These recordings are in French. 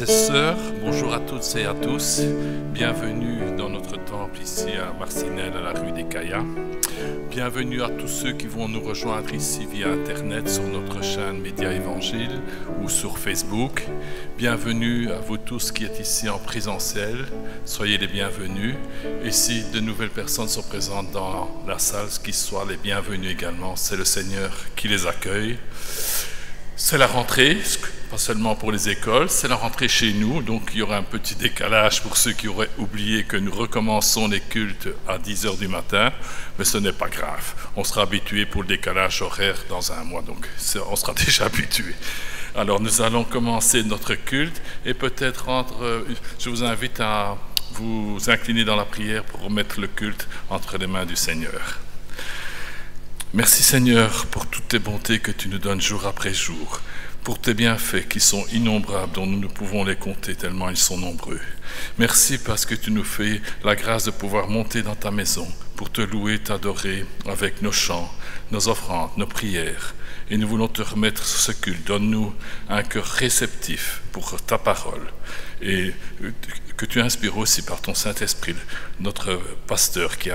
frères et sœurs, bonjour à toutes et à tous. Bienvenue dans notre temple ici à Marcinelle, à la rue des Caillas. Bienvenue à tous ceux qui vont nous rejoindre ici via Internet sur notre chaîne Média Évangile ou sur Facebook. Bienvenue à vous tous qui êtes ici en présentiel. Soyez les bienvenus. Et si de nouvelles personnes sont présentes dans la salle, qu'ils soient les bienvenus également. C'est le Seigneur qui les accueille. C'est la rentrée, pas seulement pour les écoles, c'est la rentrée chez nous, donc il y aura un petit décalage pour ceux qui auraient oublié que nous recommençons les cultes à 10h du matin, mais ce n'est pas grave. On sera habitué pour le décalage horaire dans un mois, donc on sera déjà habitué. Alors nous allons commencer notre culte et peut-être je vous invite à vous incliner dans la prière pour remettre le culte entre les mains du Seigneur. Merci Seigneur pour toutes tes bontés que tu nous donnes jour après jour, pour tes bienfaits qui sont innombrables dont nous ne pouvons les compter tellement ils sont nombreux. Merci parce que tu nous fais la grâce de pouvoir monter dans ta maison pour te louer, t'adorer avec nos chants, nos offrandes, nos prières. Et nous voulons te remettre ce culte. Donne-nous un cœur réceptif pour ta parole et que tu inspires aussi par ton Saint-Esprit notre pasteur qui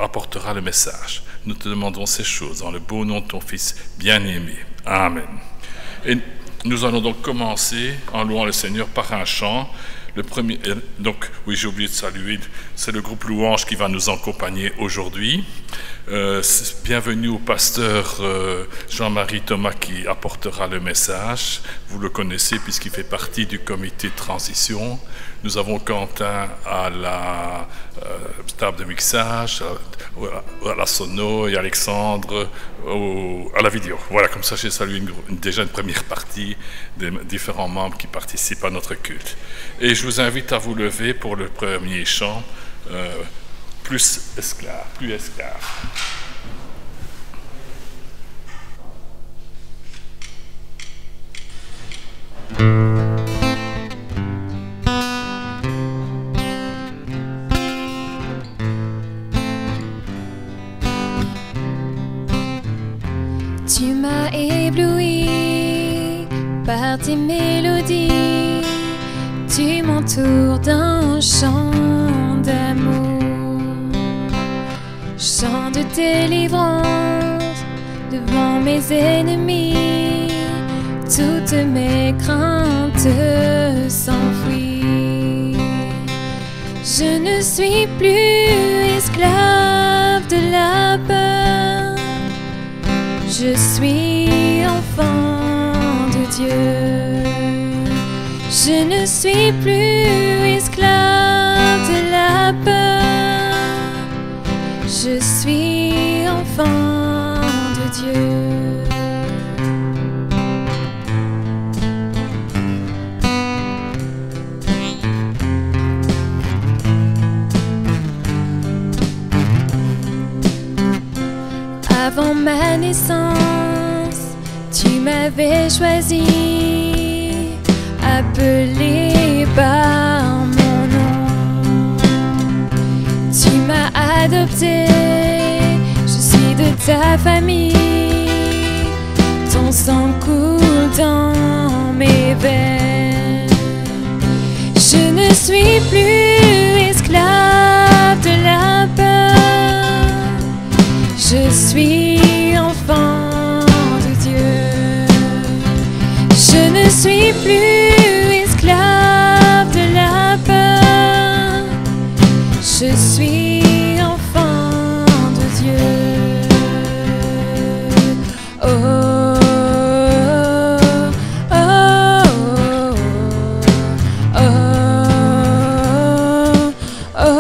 apportera le message. Nous te demandons ces choses dans le beau nom de ton Fils bien-aimé. Amen. Et nous allons donc commencer en louant le Seigneur par un chant. Le premier, donc, oui, j'ai oublié de saluer, c'est le groupe Louange qui va nous accompagner aujourd'hui. Bienvenue au pasteur Jean-Marie Thomas qui apportera le message. Vous le connaissez puisqu'il fait partie du comité de transition. Nous avons Quentin à la table de mixage, à la sono et Alexandre à la vidéo. Voilà, comme ça j'ai salué déjà une première partie des différents membres qui participent à notre culte. Et je vous invite à vous lever pour le premier chant, plus esclave, plus esclave. Tu m'as ébloui par tes mélodies, tu m'entoures d'un chant d'amour, chant de délivrance devant mes ennemis, toutes mes craintes s'enfuient. Je ne suis plus esclave de la peur, je suis enfant de Dieu. Je ne suis plus esclave de la peur, je suis enfant de Dieu. Avant ma naissance, tu m'avais choisi, appelé par mon nom. Tu m'as adopté, je suis de ta famille. Ton sang coule dans mes veines. Je ne suis plus esclave de la peur, je suis enfant de Dieu. Je ne suis plus esclave de la peur, je suis enfant de Dieu. Oh, oh, oh, oh, oh, oh.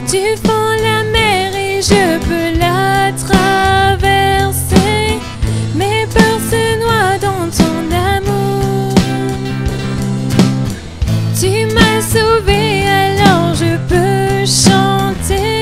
Tu fends la mer et je peux la traverser. Mes peurs se noient dans ton amour. Tu m'as sauvé, alors je peux chanter.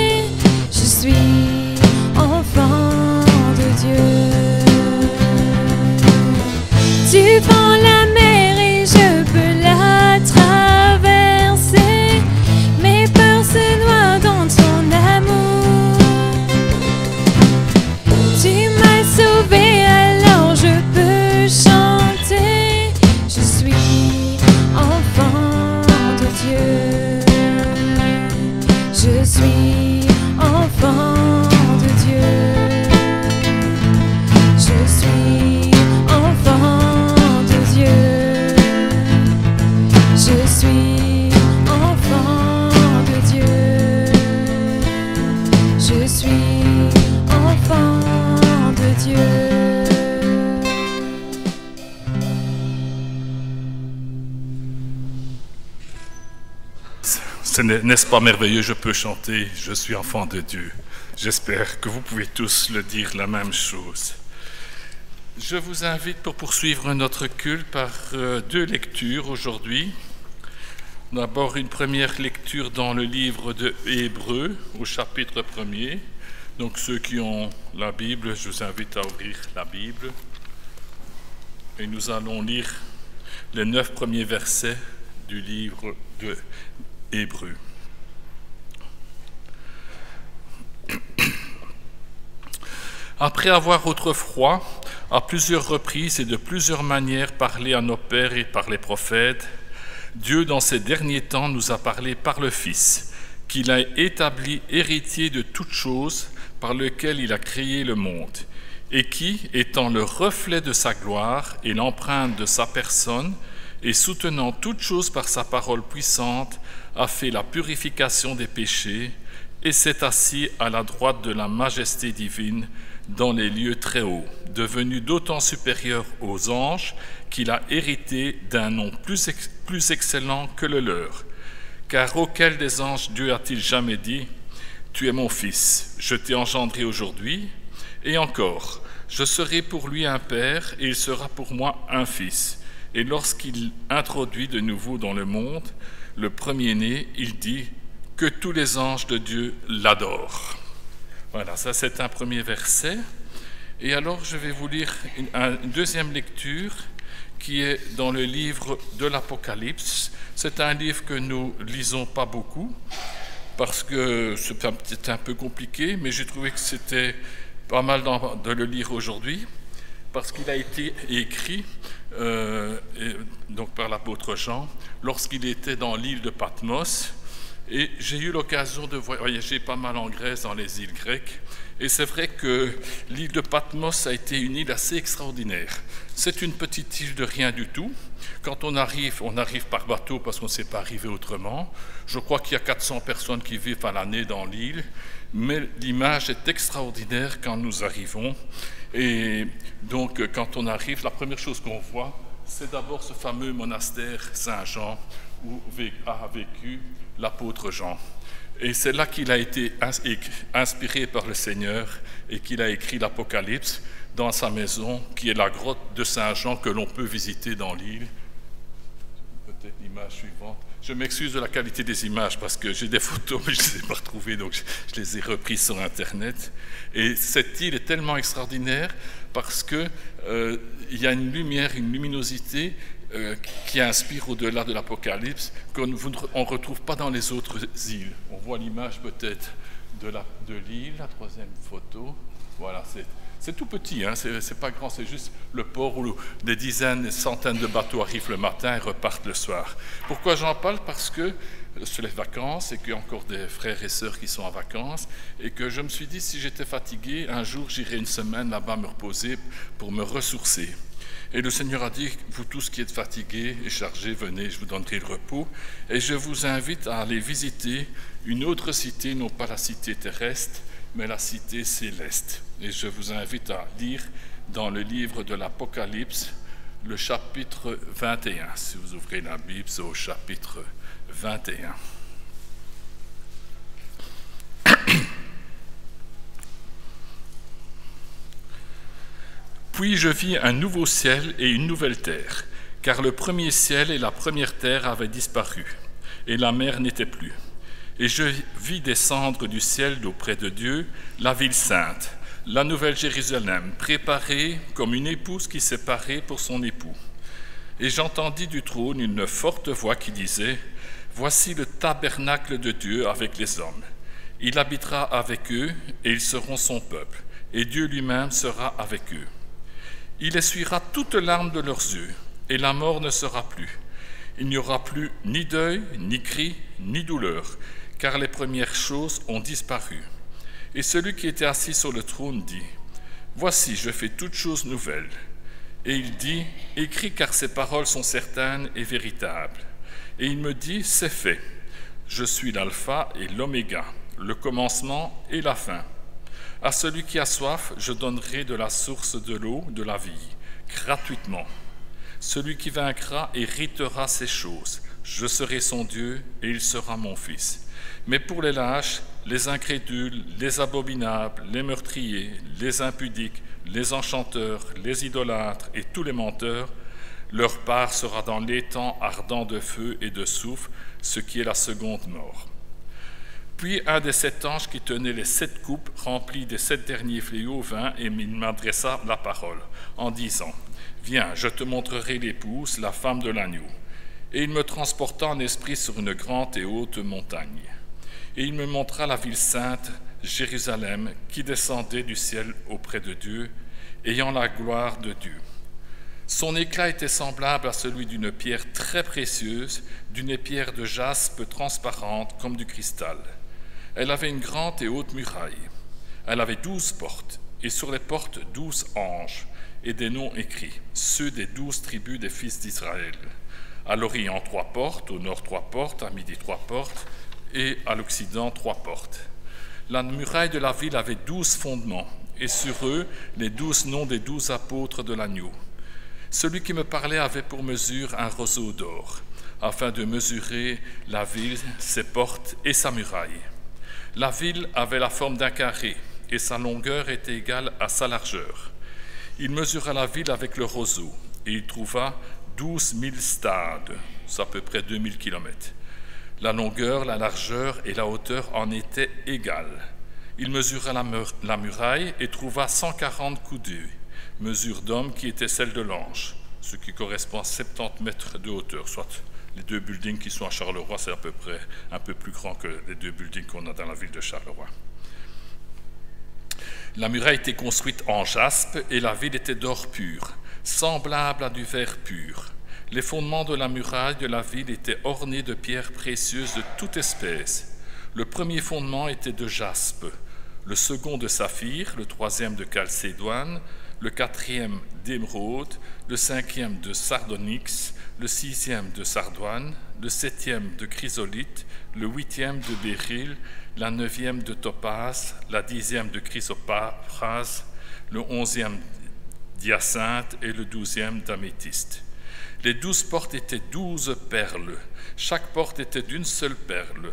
N'est-ce pas merveilleux? Je peux chanter, je suis enfant de Dieu. J'espère que vous pouvez tous le dire la même chose. Je vous invite pour poursuivre notre culte par deux lectures aujourd'hui. D'abord, une première lecture dans le livre de Hébreux, au chapitre 1er. Donc, ceux qui ont la Bible, je vous invite à ouvrir la Bible. Et nous allons lire les 9 premiers versets du livre de Hébreux. Après avoir autrefois, à plusieurs reprises et de plusieurs manières, parlé à nos pères et par les prophètes, Dieu, dans ces derniers temps, nous a parlé par le Fils, qu'il a établi héritier de toutes choses, par lequel il a créé le monde, et qui, étant le reflet de sa gloire et l'empreinte de sa personne, et soutenant toutes choses par sa parole puissante, a fait la purification des péchés, et s'est assis à la droite de la majesté divine dans les lieux très hauts, devenu d'autant supérieur aux anges qu'il a hérité d'un nom plus excellent que le leur. Car auquel des anges Dieu a-t-il jamais dit « Tu es mon fils, je t'ai engendré aujourd'hui » et encore « Je serai pour lui un père et il sera pour moi un fils » Et lorsqu'il introduit de nouveau dans le monde le premier-né, il dit que tous les anges de Dieu l'adorent. Voilà, ça c'est un premier verset. Et alors je vais vous lire une deuxième lecture qui est dans le livre de l'Apocalypse. C'est un livre que nous lisons pas beaucoup parce que c'est un peu compliqué, mais j'ai trouvé que c'était pas mal de le lire aujourd'hui parce qu'il a été écrit donc par l'apôtre Jean lorsqu'il était dans l'île de Patmos. Et j'ai eu l'occasion de voyager pas mal en Grèce, dans les îles grecques. Et c'est vrai que l'île de Patmos a été une île assez extraordinaire. C'est une petite île de rien du tout. Quand on arrive par bateau parce qu'on ne sait pas arriver autrement. Je crois qu'il y a 400 personnes qui vivent à l'année dans l'île. Mais l'image est extraordinaire quand nous arrivons. Et donc, quand on arrive, la première chose qu'on voit, c'est d'abord ce fameux monastère Saint-Jean où a vécu l'apôtre Jean. Et c'est là qu'il a été inspiré par le Seigneur et qu'il a écrit l'Apocalypse dans sa maison, qui est la grotte de Saint-Jean que l'on peut visiter dans l'île. Peut-être l'image suivante. Je m'excuse de la qualité des images parce que j'ai des photos, mais je ne les ai pas retrouvées, donc je les ai reprises sur Internet. Et cette île est tellement extraordinaire parce qu'il y a une lumière, une luminosité qui inspire au-delà de l'Apocalypse qu'on ne retrouve pas dans les autres îles. On voit l'image peut-être de l'île, la troisième photo. Voilà, c'est tout petit, hein, c'est pas grand, c'est juste le port où des dizaines, des centaines de bateaux arrivent le matin et repartent le soir. Pourquoi j'en parle? Parce que c'est les vacances et qu'il y a encore des frères et sœurs qui sont en vacances et que je me suis dit, si j'étais fatigué, un jour j'irai une semaine là-bas me reposer pour me ressourcer. Et le Seigneur a dit, vous tous qui êtes fatigués et chargés, venez, je vous donnerai le repos. Et je vous invite à aller visiter une autre cité, non pas la cité terrestre, mais la cité céleste. Et je vous invite à lire dans le livre de l'Apocalypse, le chapitre 21. Si vous ouvrez la Bible, c'est au chapitre 21. Puis je vis un nouveau ciel et une nouvelle terre, car le premier ciel et la première terre avaient disparu, et la mer n'était plus. Et je vis descendre du ciel d'auprès de Dieu la ville sainte, la nouvelle Jérusalem, préparée comme une épouse qui s'est parée pour son époux. Et j'entendis du trône une forte voix qui disait « Voici le tabernacle de Dieu avec les hommes. Il habitera avec eux, et ils seront son peuple, et Dieu lui-même sera avec eux. Il essuiera toute larme de leurs yeux, et la mort ne sera plus. Il n'y aura plus ni deuil, ni cri, ni douleur, car les premières choses ont disparu. Et celui qui était assis sur le trône dit, « Voici, je fais toutes choses nouvelles. » Et il dit, « Écris, car ces paroles sont certaines et véritables. » Et il me dit, « C'est fait. Je suis l'alpha et l'oméga, le commencement et la fin. À celui qui a soif, je donnerai de la source de l'eau de la vie, gratuitement. Celui qui vaincra héritera ces choses. Je serai son Dieu et il sera mon fils. Mais pour les lâches, les incrédules, les abominables, les meurtriers, les impudiques, les enchanteurs, les idolâtres et tous les menteurs, leur part sera dans l'étang ardent de feu et de soufre, ce qui est la seconde mort. Puis un des 7 anges qui tenait les 7 coupes remplies des 7 derniers fléaux vint et il m'adressa la parole en disant « Viens, je te montrerai l'épouse, la femme de l'agneau. » Et il me transporta en esprit sur une grande et haute montagne. Et il me montra la ville sainte, Jérusalem, qui descendait du ciel auprès de Dieu, ayant la gloire de Dieu. Son éclat était semblable à celui d'une pierre très précieuse, d'une pierre de jaspe transparente comme du cristal. Elle avait une grande et haute muraille. Elle avait 12 portes, et sur les portes 12 anges, et des noms écrits, ceux des 12 tribus des fils d'Israël. À l'Orient 3 portes, au nord 3 portes, à midi 3 portes, et à l'Occident 3 portes. La muraille de la ville avait 12 fondements, et sur eux les 12 noms des 12 apôtres de l'agneau. Celui qui me parlait avait pour mesure un roseau d'or, afin de mesurer la ville, ses portes et sa muraille. La ville avait la forme d'un carré, et sa longueur était égale à sa largeur. Il mesura la ville avec le roseau, et il trouva 12 000 stades, c'est à peu près 2000 kilomètres. La longueur, la largeur et la hauteur en étaient égales. Il mesura la muraille et trouva 140 coudées, mesure d'homme qui était celle de l'ange, ce qui correspond à 70 mètres de hauteur, soit les 2 buildings qui sont à Charleroi, c'est à peu près un peu plus grand que les 2 buildings qu'on a dans la ville de Charleroi. La muraille était construite en jaspe et la ville était d'or pur, semblable à du verre pur. Les fondements de la muraille de la ville étaient ornés de pierres précieuses de toute espèce. Le premier fondement était de jaspe, le second de saphir, le troisième de chalcédoine, le quatrième d'émeraude, le cinquième de sardonyx, le sixième de sardoine, le septième de chrysolite, le huitième de béryl, la neuvième de topaze, la 10e de chrysoprase, le 11e d'hyacinthe et le 12e d'améthyste. Les 12 portes étaient 12 perles. Chaque porte était d'une seule perle.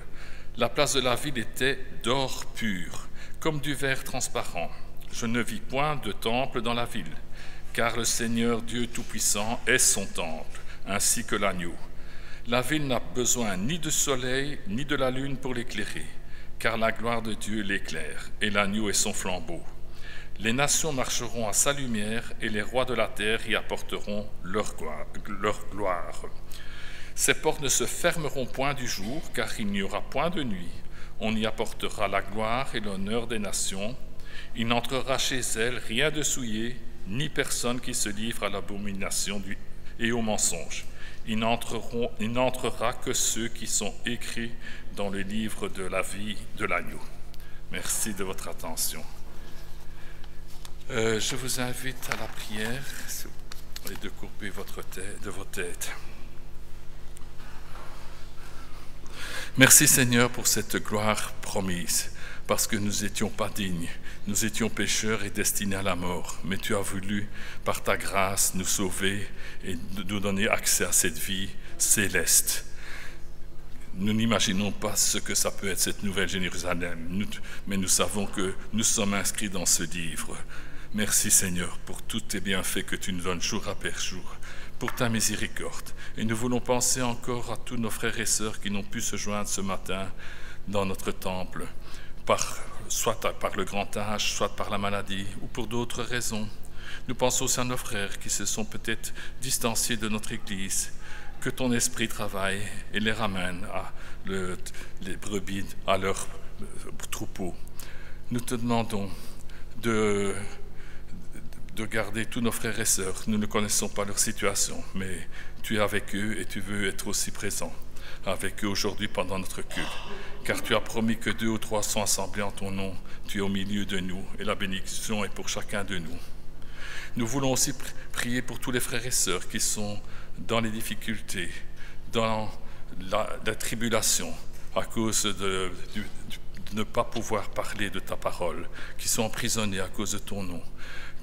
La place de la ville était d'or pur, comme du verre transparent. Je ne vis point de temple dans la ville, car le Seigneur Dieu Tout-Puissant est son temple, ainsi que l'agneau. La ville n'a besoin ni du soleil, ni de la lune pour l'éclairer, car la gloire de Dieu l'éclaire, et l'agneau est son flambeau. Les nations marcheront à sa lumière, et les rois de la terre y apporteront leur gloire. Ces portes ne se fermeront point du jour, car il n'y aura point de nuit. On y apportera la gloire et l'honneur des nations. Il n'entrera chez elles rien de souillé, ni personne qui se livre à l'abomination et au mensonge. Il n'entrera que ceux qui sont écrits dans le livre de la vie de l'agneau. Merci de votre attention. Je vous invite à la prière et de courber vos têtes. Merci Seigneur pour cette gloire promise, parce que nous n'étions pas dignes, nous étions pécheurs et destinés à la mort, mais tu as voulu, par ta grâce, nous sauver et nous donner accès à cette vie céleste. Nous n'imaginons pas ce que ça peut être cette nouvelle Jérusalem, mais nous savons que nous sommes inscrits dans ce livre. Merci Seigneur pour tous tes bienfaits que tu nous donnes jour après jour, pour ta miséricorde. Et nous voulons penser encore à tous nos frères et sœurs qui n'ont pu se joindre ce matin dans notre temple, soit par le grand âge, soit par la maladie ou pour d'autres raisons. Nous pensons aussi à nos frères qui se sont peut-être distanciés de notre Église. Que ton esprit travaille et les ramène les brebis à leur troupeau. Nous te demandons de garder tous nos frères et sœurs. Nous ne connaissons pas leur situation, mais tu es avec eux et tu veux être aussi présent avec eux aujourd'hui pendant notre culte. Car tu as promis que 2 ou 3 sont assemblés en ton nom, tu es au milieu de nous et la bénédiction est pour chacun de nous. Nous voulons aussi prier pour tous les frères et sœurs qui sont dans les difficultés, dans la tribulation, à cause de ne pas pouvoir parler de ta parole, qui sont emprisonnés à cause de ton nom.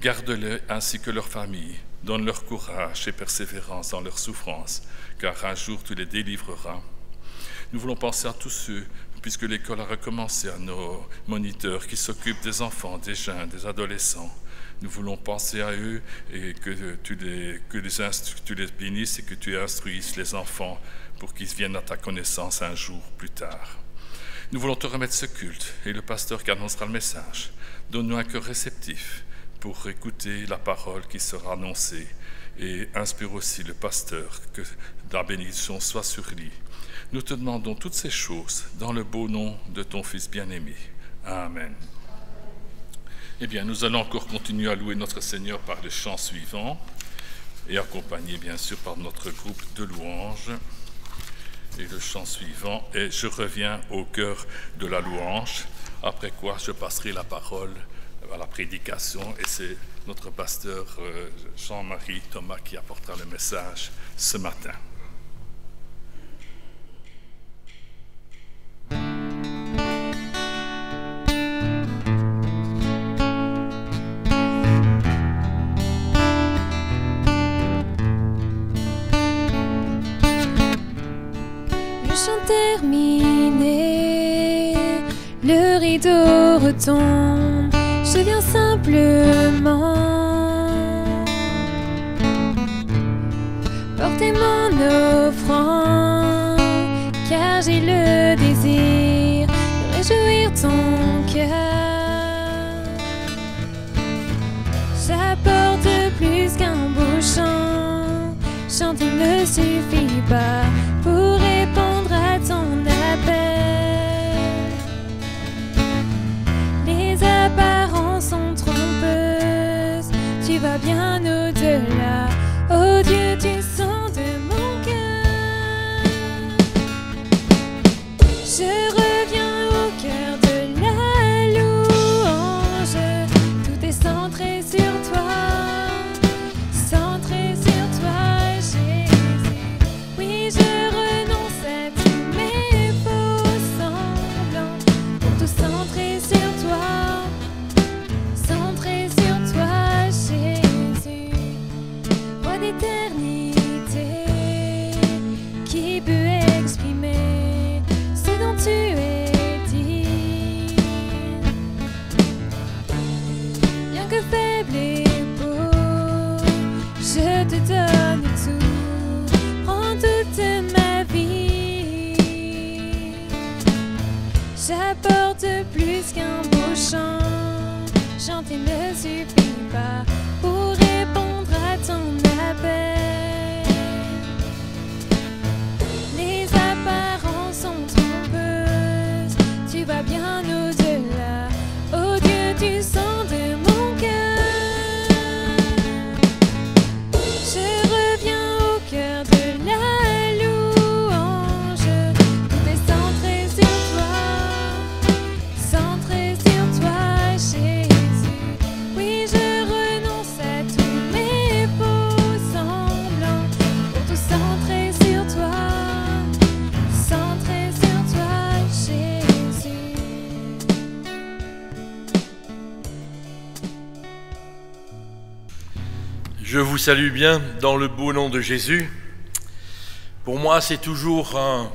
Garde-les ainsi que leur famille. Donne leur courage et persévérance dans leur souffrance, car un jour tu les délivreras. Nous voulons penser à tous ceux, puisque l'école a recommencé, à nos moniteurs qui s'occupent des enfants, des jeunes, des adolescents. Nous voulons penser à eux et que tu les bénisses et que tu instruises les enfants pour qu'ils viennent à ta connaissance un jour plus tard. Nous voulons te remettre ce culte et le pasteur qui annoncera le message. Donne-nous un cœur réceptif pour écouter la parole qui sera annoncée et inspire aussi le pasteur que la bénédiction soit sur lui. Nous te demandons toutes ces choses dans le beau nom de ton Fils bien-aimé. Amen. Eh bien, nous allons encore continuer à louer notre Seigneur par les chants suivants et accompagnés bien sûr par notre groupe de louanges. Et le chant suivant est « Je reviens au cœur de la louange », après quoi je passerai la parole à la prédication et c'est notre pasteur Jean-Marie Thomas qui apportera le message ce matin. Terminé, le rideau retombe, je viens simplement porter mon offrande, car j'ai le désir de réjouir ton cœur. J'apporte plus qu'un beau chant, chanter ne suffit pas pour répondre à ton appel. Les apparences sont trompeuses, tu vas bien au-delà. Oh Dieu, tu sens de mon cœur. Je reviens au cœur de la louange, tout est centré sur toi, centré sur toi, Jésus. Oui, je renonce à tous mes faux semblants pour tout centrer sur toi, centré sur toi, Jésus. Roi d'éternité, qui peut exprimer ce dont tu es digne? Bien que faible et beau, je te donne tout, prends toute ma vie. J'apporte plus qu'un beau chant, chanter ne suffit pas pour répondre à ton appel. Les apparences sont trompeuses, tu vas bien au-delà. Oh Dieu, tu sens de mon cœur. Je reviens au cœur de la louange, tout est centré sur toi, centré sur toi, Jésus. Oui, je renonce à tous mes faux semblants pour tout centrer sur toi, centré sur toi, Jésus. Je vous salue bien dans le beau nom de Jésus. Pour moi, c'est toujours un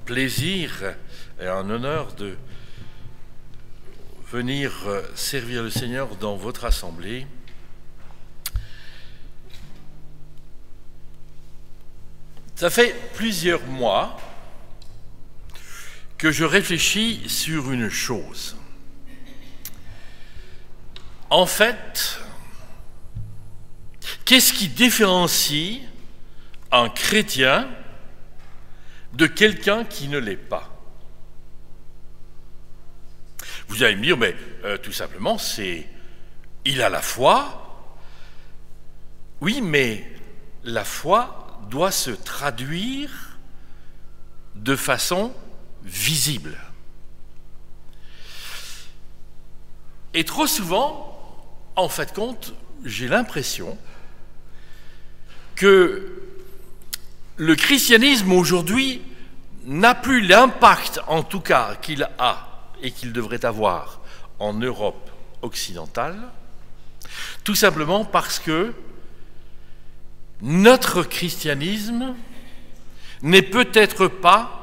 plaisir et un honneur de venir servir le Seigneur dans votre assemblée. Ça fait plusieurs mois que je réfléchis sur une chose. En fait, qu'est-ce qui différencie un chrétien de quelqu'un qui ne l'est pas? Vous allez me dire, mais tout simplement, il a la foi. Oui, mais la foi doit se traduire de façon visible. Et trop souvent, en fait compte, j'ai l'impression que le christianisme aujourd'hui n'a plus l'impact, en tout cas, qu'il a et qu'il devrait avoir en Europe occidentale, tout simplement parce que notre christianisme n'est peut-être pas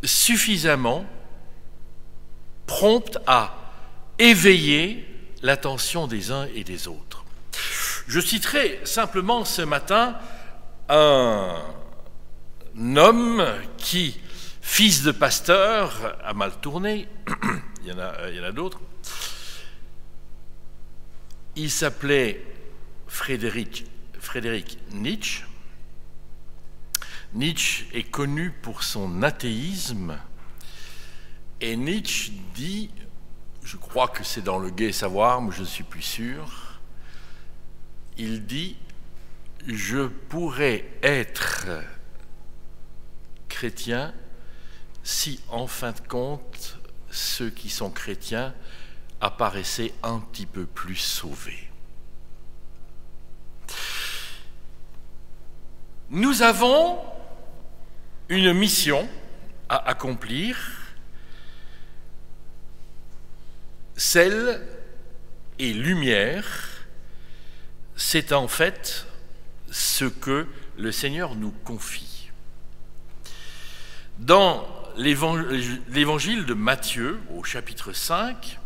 suffisamment prompt à éveiller l'attention des uns et des autres. Je citerai simplement ce matin un homme qui, fils de pasteur, a mal tourné. il y en a d'autres. Il s'appelait Friedrich Nietzsche. Nietzsche est connu pour son athéisme, et Nietzsche dit, je crois que c'est dans le Gai Savoir, mais je ne suis plus sûr, il dit « Je pourrais être chrétien si, en fin de compte, ceux qui sont chrétiens apparaissaient un petit peu plus sauvés. » Nous avons une mission à accomplir, celle et lumière, c'est en fait ce que le Seigneur nous confie. Dans l'évangile de Matthieu, au chapitre 5,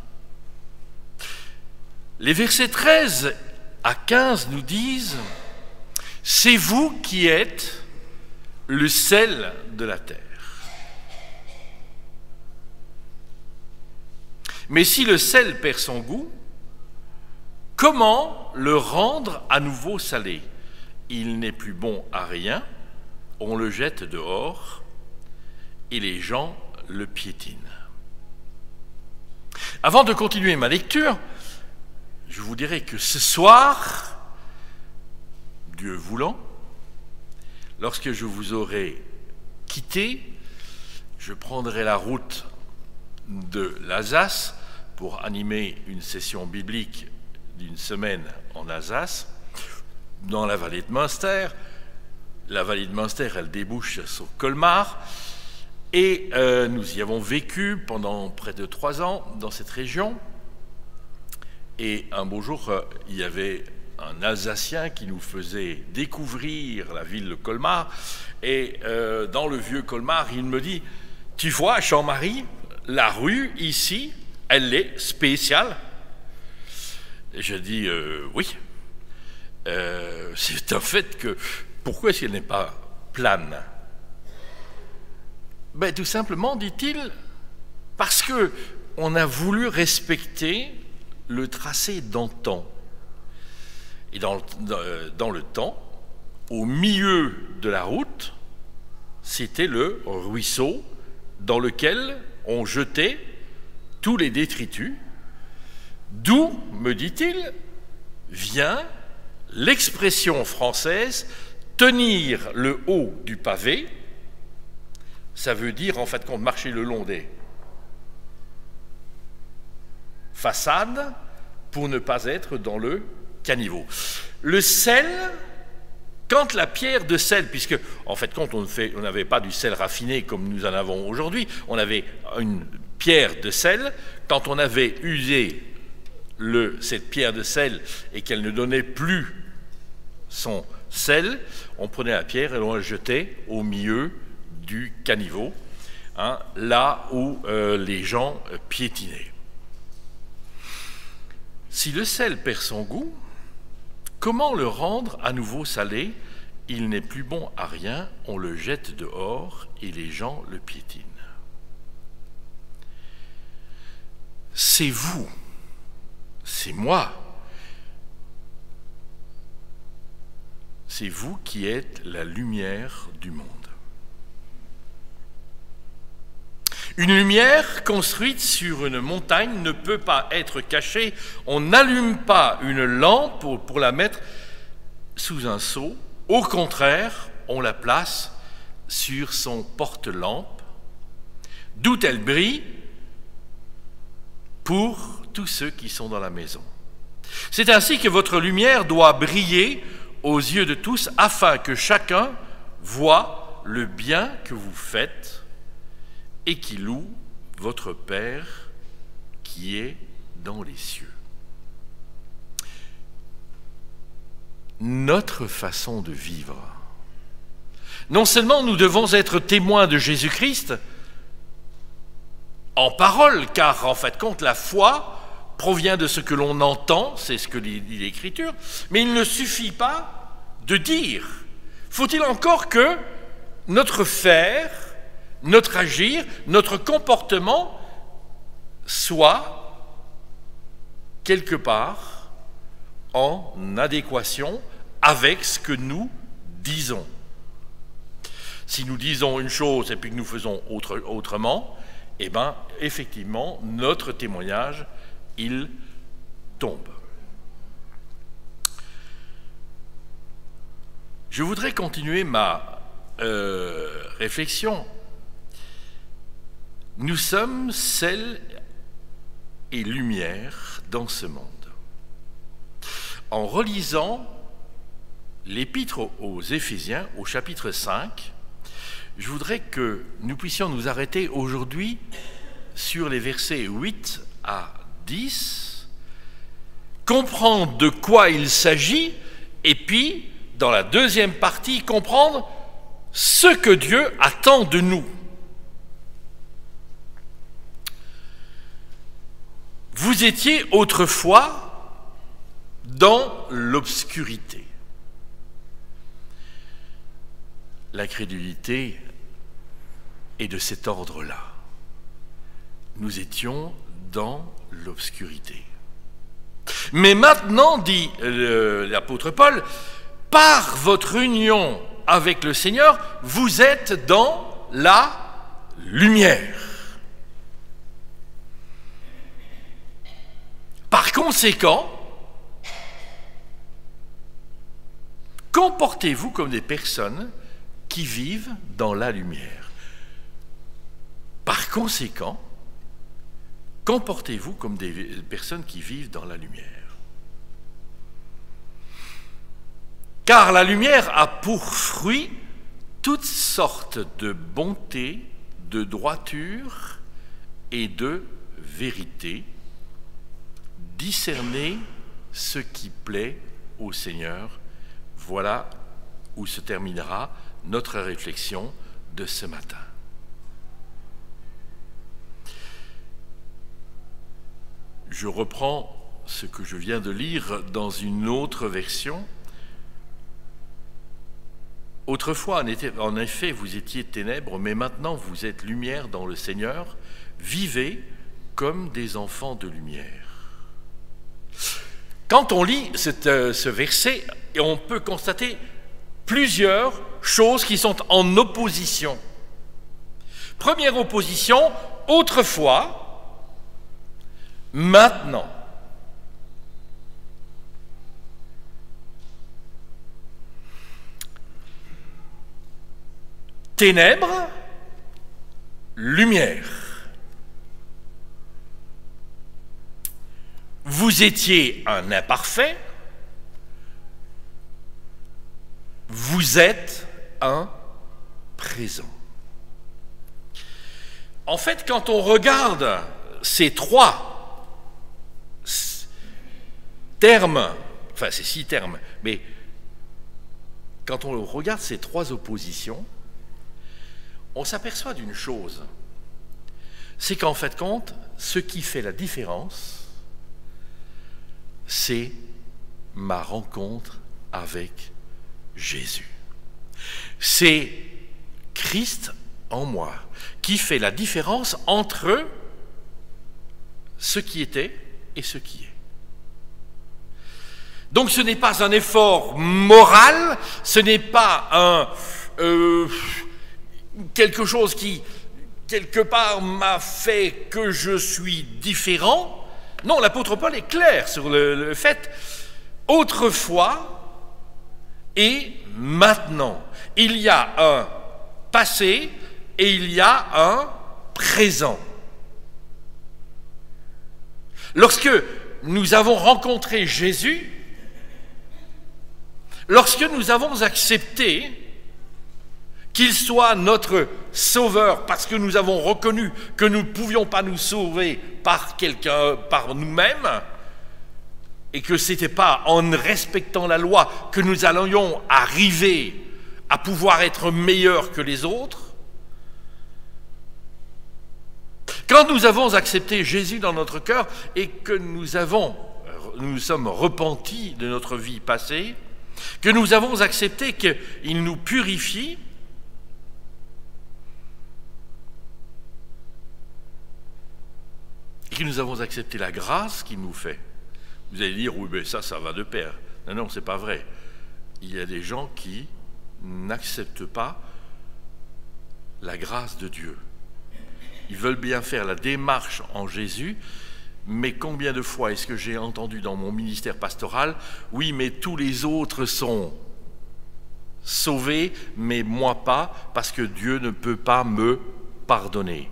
les versets 13 à 15 nous disent « C'est vous qui êtes le sel de la terre. Mais si le sel perd son goût, comment le rendre à nouveau salé? Il n'est plus bon à rien, on le jette dehors et les gens le piétinent. » Avant de continuer ma lecture, je vous dirai que ce soir, Dieu voulant, lorsque je vous aurai quitté, je prendrai la route de l'Alsace pour animer une session biblique d'une semaine en Alsace, dans la vallée de Münster. La vallée de Münster, elle débouche sur Colmar, et nous y avons vécu pendant près de 3 ans dans cette région. Et un beau jour, il y avait un Alsacien qui nous faisait découvrir la ville de Colmar, et dans le vieux Colmar, il me dit « Tu vois, Jean-Marie, la rue ici, elle est spéciale ?» Et je dis « Oui, c'est un fait que... Pourquoi est-ce qu'elle n'est pas plane ?» Ben, tout simplement, dit-il, parce que on a voulu respecter le tracé d'antan. Et dans le temps, au milieu de la route, c'était le ruisseau dans lequel on jetait tous les détritus, d'où, me dit-il, vient l'expression française « tenir le haut du pavé », ça veut dire en fait qu'on marchait le long des façades pour ne pas être dans le caniveau. Le sel, quand la pierre de sel, puisque en fait quand on n'avait pas du sel raffiné comme nous en avons aujourd'hui, on avait une pierre de sel, quand on avait usé cette pierre de sel et qu'elle ne donnait plus son sel, on prenait la pierre et on la jetait au milieu du caniveau, hein, là où les gens piétinaient. Si le sel perd son goût, comment le rendre à nouveau salé? Il n'est plus bon à rien, on le jette dehors et les gens le piétinent. C'est vous, c'est moi, c'est vous qui êtes la lumière du monde. Une lumière construite sur une montagne ne peut pas être cachée. On n'allume pas une lampe pour la mettre sous un seau. Au contraire, on la place sur son porte-lampe, d'où elle brille pour tous ceux qui sont dans la maison. C'est ainsi que votre lumière doit briller aux yeux de tous, afin que chacun voie le bien que vous faites et qui loue votre Père qui est dans les cieux. notre façon de vivre. Non seulement nous devons être témoins de Jésus-Christ en parole, car en fait compte la foi provient de ce que l'on entend, c'est ce que dit l'Écriture, mais il ne suffit pas de dire. Faut-il encore que notre faire, notre agir, notre comportement soit quelque part en adéquation avec ce que nous disons. Si nous disons une chose et puis que nous faisons autrement, eh bien, effectivement, notre témoignage, il tombe. Je voudrais continuer ma réflexion. Nous sommes sel et lumière dans ce monde. En relisant l'épître aux Éphésiens, au chapitre 5, je voudrais que nous puissions nous arrêter aujourd'hui sur les versets 8 à 10, comprendre de quoi il s'agit, et puis, dans la deuxième partie, comprendre ce que Dieu attend de nous. Vous étiez autrefois dans l'obscurité. L'incrédulité est de cet ordre-là. Nous étions dans l'obscurité. Mais maintenant, dit l'apôtre Paul, par votre union avec le Seigneur, vous êtes dans la lumière. Par conséquent, comportez-vous comme des personnes qui vivent dans la lumière. Par conséquent, comportez-vous comme des personnes qui vivent dans la lumière. Car la lumière a pour fruit toutes sortes de bonté, de droiture et de vérité. Discernez ce qui plaît au Seigneur. Voilà où se terminera notre réflexion de ce matin. Je reprends ce que je viens de lire dans une autre version. Autrefois, en effet, vous étiez ténèbres, mais maintenant vous êtes lumière dans le Seigneur. Vivez comme des enfants de lumière. Quand on lit ce verset, on peut constater plusieurs choses qui sont en opposition. Première opposition, autrefois, maintenant. Ténèbres, lumière. Vous étiez un imparfait, vous êtes un présent. En fait, quand on regarde ces trois termes, enfin ces 6 termes, mais quand on regarde ces 3 oppositions, on s'aperçoit d'une chose, c'est qu'en fait compte, ce qui fait la différence, c'est ma rencontre avec Jésus. C'est Christ en moi qui fait la différence entre ce qui était et ce qui est. Donc ce n'est pas un effort moral, ce n'est pas quelque chose qui, quelque part, m'a fait que je suis différent. Non, l'apôtre Paul est clair sur le fait, autrefois et maintenant. Il y a un passé et il y a un présent. Lorsque nous avons rencontré Jésus, lorsque nous avons accepté qu'il soit notre sauveur, parce que nous avons reconnu que nous ne pouvions pas nous sauver par quelqu'un, par nous-mêmes, et que ce n'était pas en respectant la loi que nous allions arriver à pouvoir être meilleurs que les autres. Quand nous avons accepté Jésus dans notre cœur et que nous sommes repentis de notre vie passée, que nous avons accepté qu'il nous purifie, et que nous avons accepté la grâce qu'il nous fait. Vous allez dire, oui, mais ça va de pair. Non, non, c'est pas vrai. Il y a des gens qui n'acceptent pas la grâce de Dieu. Ils veulent bien faire la démarche en Jésus, mais combien de fois est-ce que j'ai entendu dans mon ministère pastoral, oui, mais tous les autres sont sauvés, mais moi pas, parce que Dieu ne peut pas me pardonner.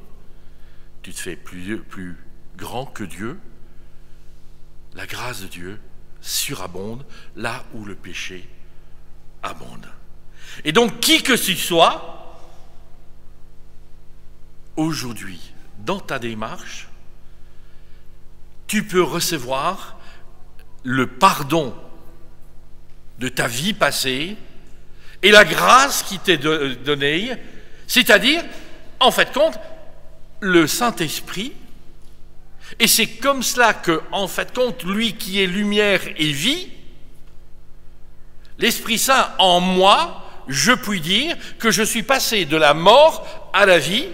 Tu te fais plus grand que Dieu. La grâce de Dieu surabonde là où le péché abonde. Et donc, qui que tu sois, aujourd'hui, dans ta démarche, tu peux recevoir le pardon de ta vie passée et la grâce qui t'est donnée, c'est-à-dire, en fait, compte, le Saint-Esprit. Et c'est comme cela que, en fait, compte, lui qui est lumière et vie, l'Esprit Saint en moi, je puis dire que je suis passé de la mort à la vie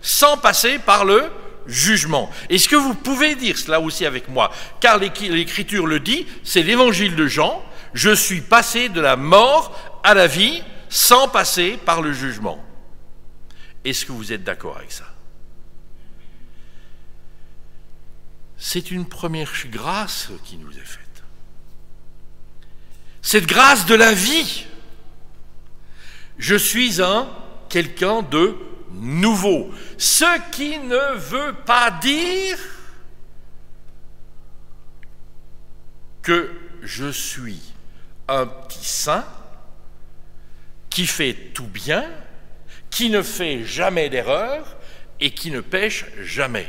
sans passer par le jugement. Est-ce que vous pouvez dire cela aussi avec moi? Car l'Écriture le dit, c'est l'Évangile de Jean, je suis passé de la mort à la vie sans passer par le jugement. Est-ce que vous êtes d'accord avec ça? C'est une première grâce qui nous est faite. Cette grâce de la vie. Je suis quelqu'un de nouveau. Ce qui ne veut pas dire que je suis un petit saint qui fait tout bien, qui ne fait jamais d'erreur et qui ne pêche jamais.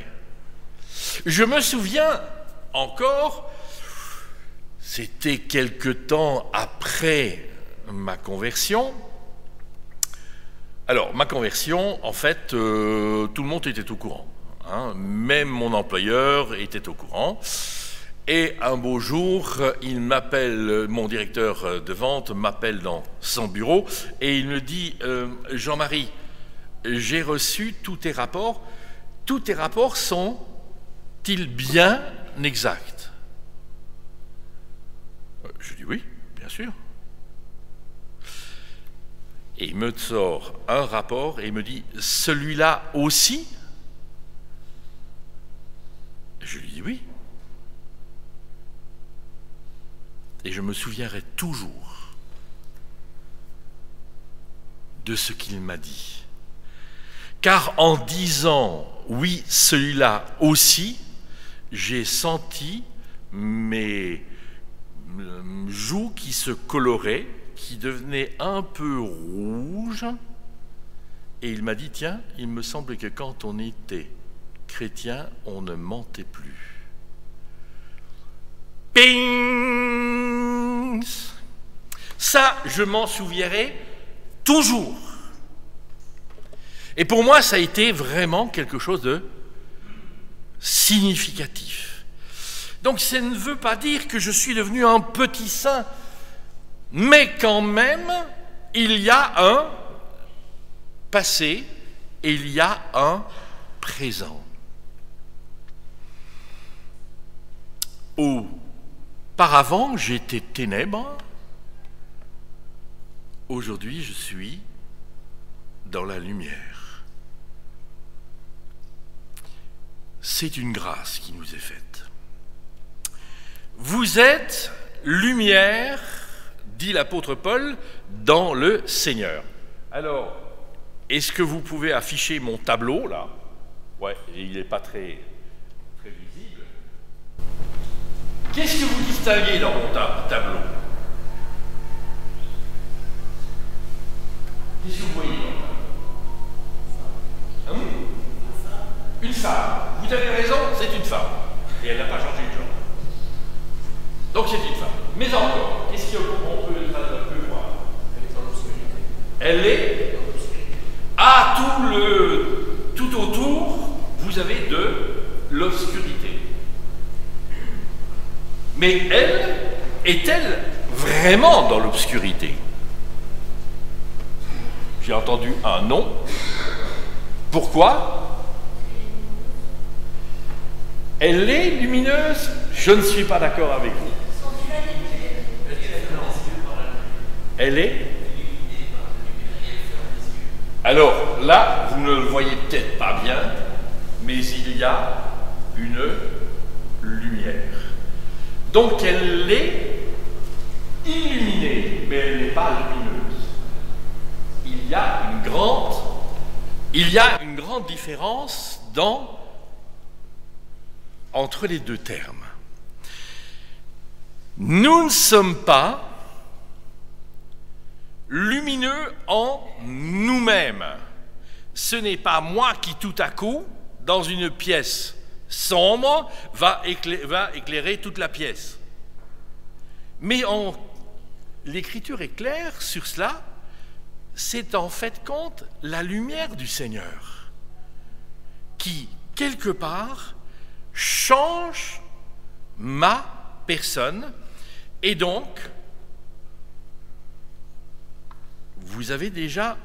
Je me souviens encore, c'était quelque temps après ma conversion. Alors, ma conversion, en fait, tout le monde était au courant. Hein, même mon employeur était au courant. Et un beau jour, il m'appelle, mon directeur de vente m'appelle dans son bureau et il me dit « Jean-Marie, j'ai reçu tous tes rapports. Tous tes rapports sont-ils bien exacts ?» Je dis « Oui, bien sûr. » Et il me sort un rapport et il me dit « Celui-là aussi ?» Je lui dis « Oui. » Et je me souviendrai toujours de ce qu'il m'a dit. Car en disant « Oui, celui-là aussi », j'ai senti mes joues qui se coloraient, qui devenaient un peu rouges. Et il m'a dit « Tiens, il me semble que quand on était chrétien, on ne mentait plus. » Ping! Ça, je m'en souviendrai toujours. Et pour moi, ça a été vraiment quelque chose de significatif. Donc, ça ne veut pas dire que je suis devenu un petit saint, mais quand même, il y a un passé et il y a un présent. Auparavant, j'étais ténèbres. Aujourd'hui, je suis dans la lumière. C'est une grâce qui nous est faite. Vous êtes lumière, dit l'apôtre Paul, dans le Seigneur. Alors, est-ce que vous pouvez afficher mon tableau, là? Ouais, il n'est pas très visible. Qu'est-ce que vous distinguez dans mon tableau? Qu'est-ce que vous voyez dans le tableau? Une femme. Vous avez raison, c'est une femme. Et elle n'a pas changé de genre. Donc c'est une femme. Mais encore, qu'est-ce qu'on peut voir? Elle est tout autour, vous avez de l'obscurité. Mais elle, est-elle vraiment dans l'obscurité? J'ai entendu un non. Pourquoi? Elle est lumineuse? Je ne suis pas d'accord avec vous. Elle est? Alors là, vous ne le voyez peut-être pas bien, mais il y a une lumière. Donc elle est illuminée, mais elle n'est pas lumineuse. Il y a une grande différence entre les deux termes. Nous ne sommes pas lumineux en nous-mêmes. Ce n'est pas moi qui tout à coup, dans une pièce sombre, va éclairer toute la pièce. Mais l'Écriture est claire sur cela, c'est en fait compte la lumière du Seigneur qui, quelque part, change ma personne. Et donc, vous avez déjà,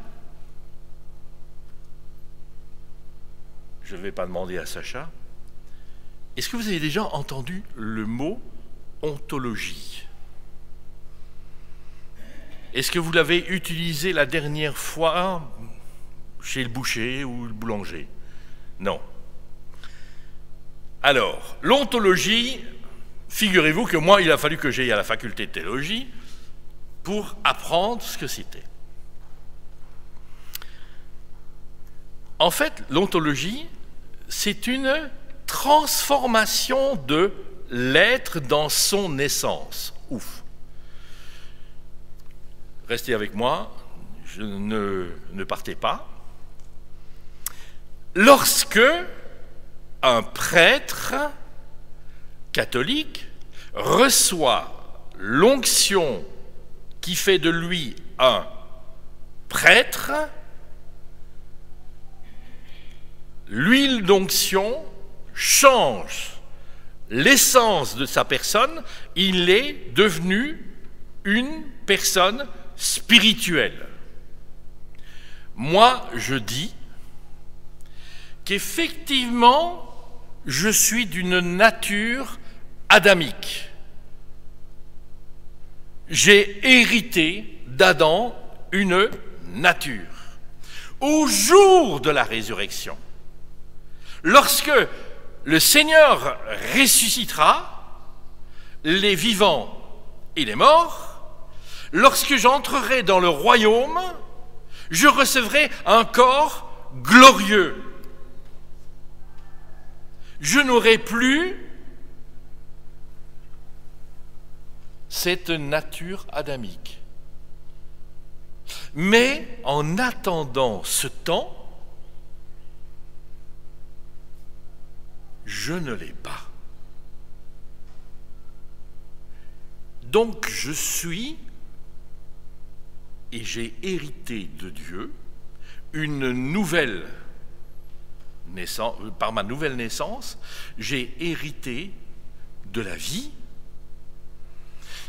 je ne vais pas demander à Sacha, est-ce que vous avez déjà entendu le mot ontologie? Est-ce que vous l'avez utilisé la dernière fois chez le boucher ou le boulanger? Non. Alors, l'ontologie, figurez-vous que moi, il a fallu que j'aille à la faculté de théologie pour apprendre ce que c'était. En fait, l'ontologie, c'est une transformation de l'être dans son essence. Ouf. Restez avec moi, ne partez pas. Lorsque un prêtre catholique reçoit l'onction qui fait de lui un prêtre, l'huile d'onction change l'essence de sa personne, il est devenu une personne spirituelle. Moi, je dis qu'effectivement, je suis d'une nature adamique. J'ai hérité d'Adam une nature. Au jour de la résurrection, lorsque le Seigneur ressuscitera les vivants et les morts, lorsque j'entrerai dans le royaume, je recevrai un corps glorieux. Je n'aurai plus cette nature adamique. Mais en attendant ce temps, je ne l'ai pas. Donc je suis, et j'ai hérité de Dieu, une nouvelle naissance, par ma nouvelle naissance, j'ai hérité de la vie,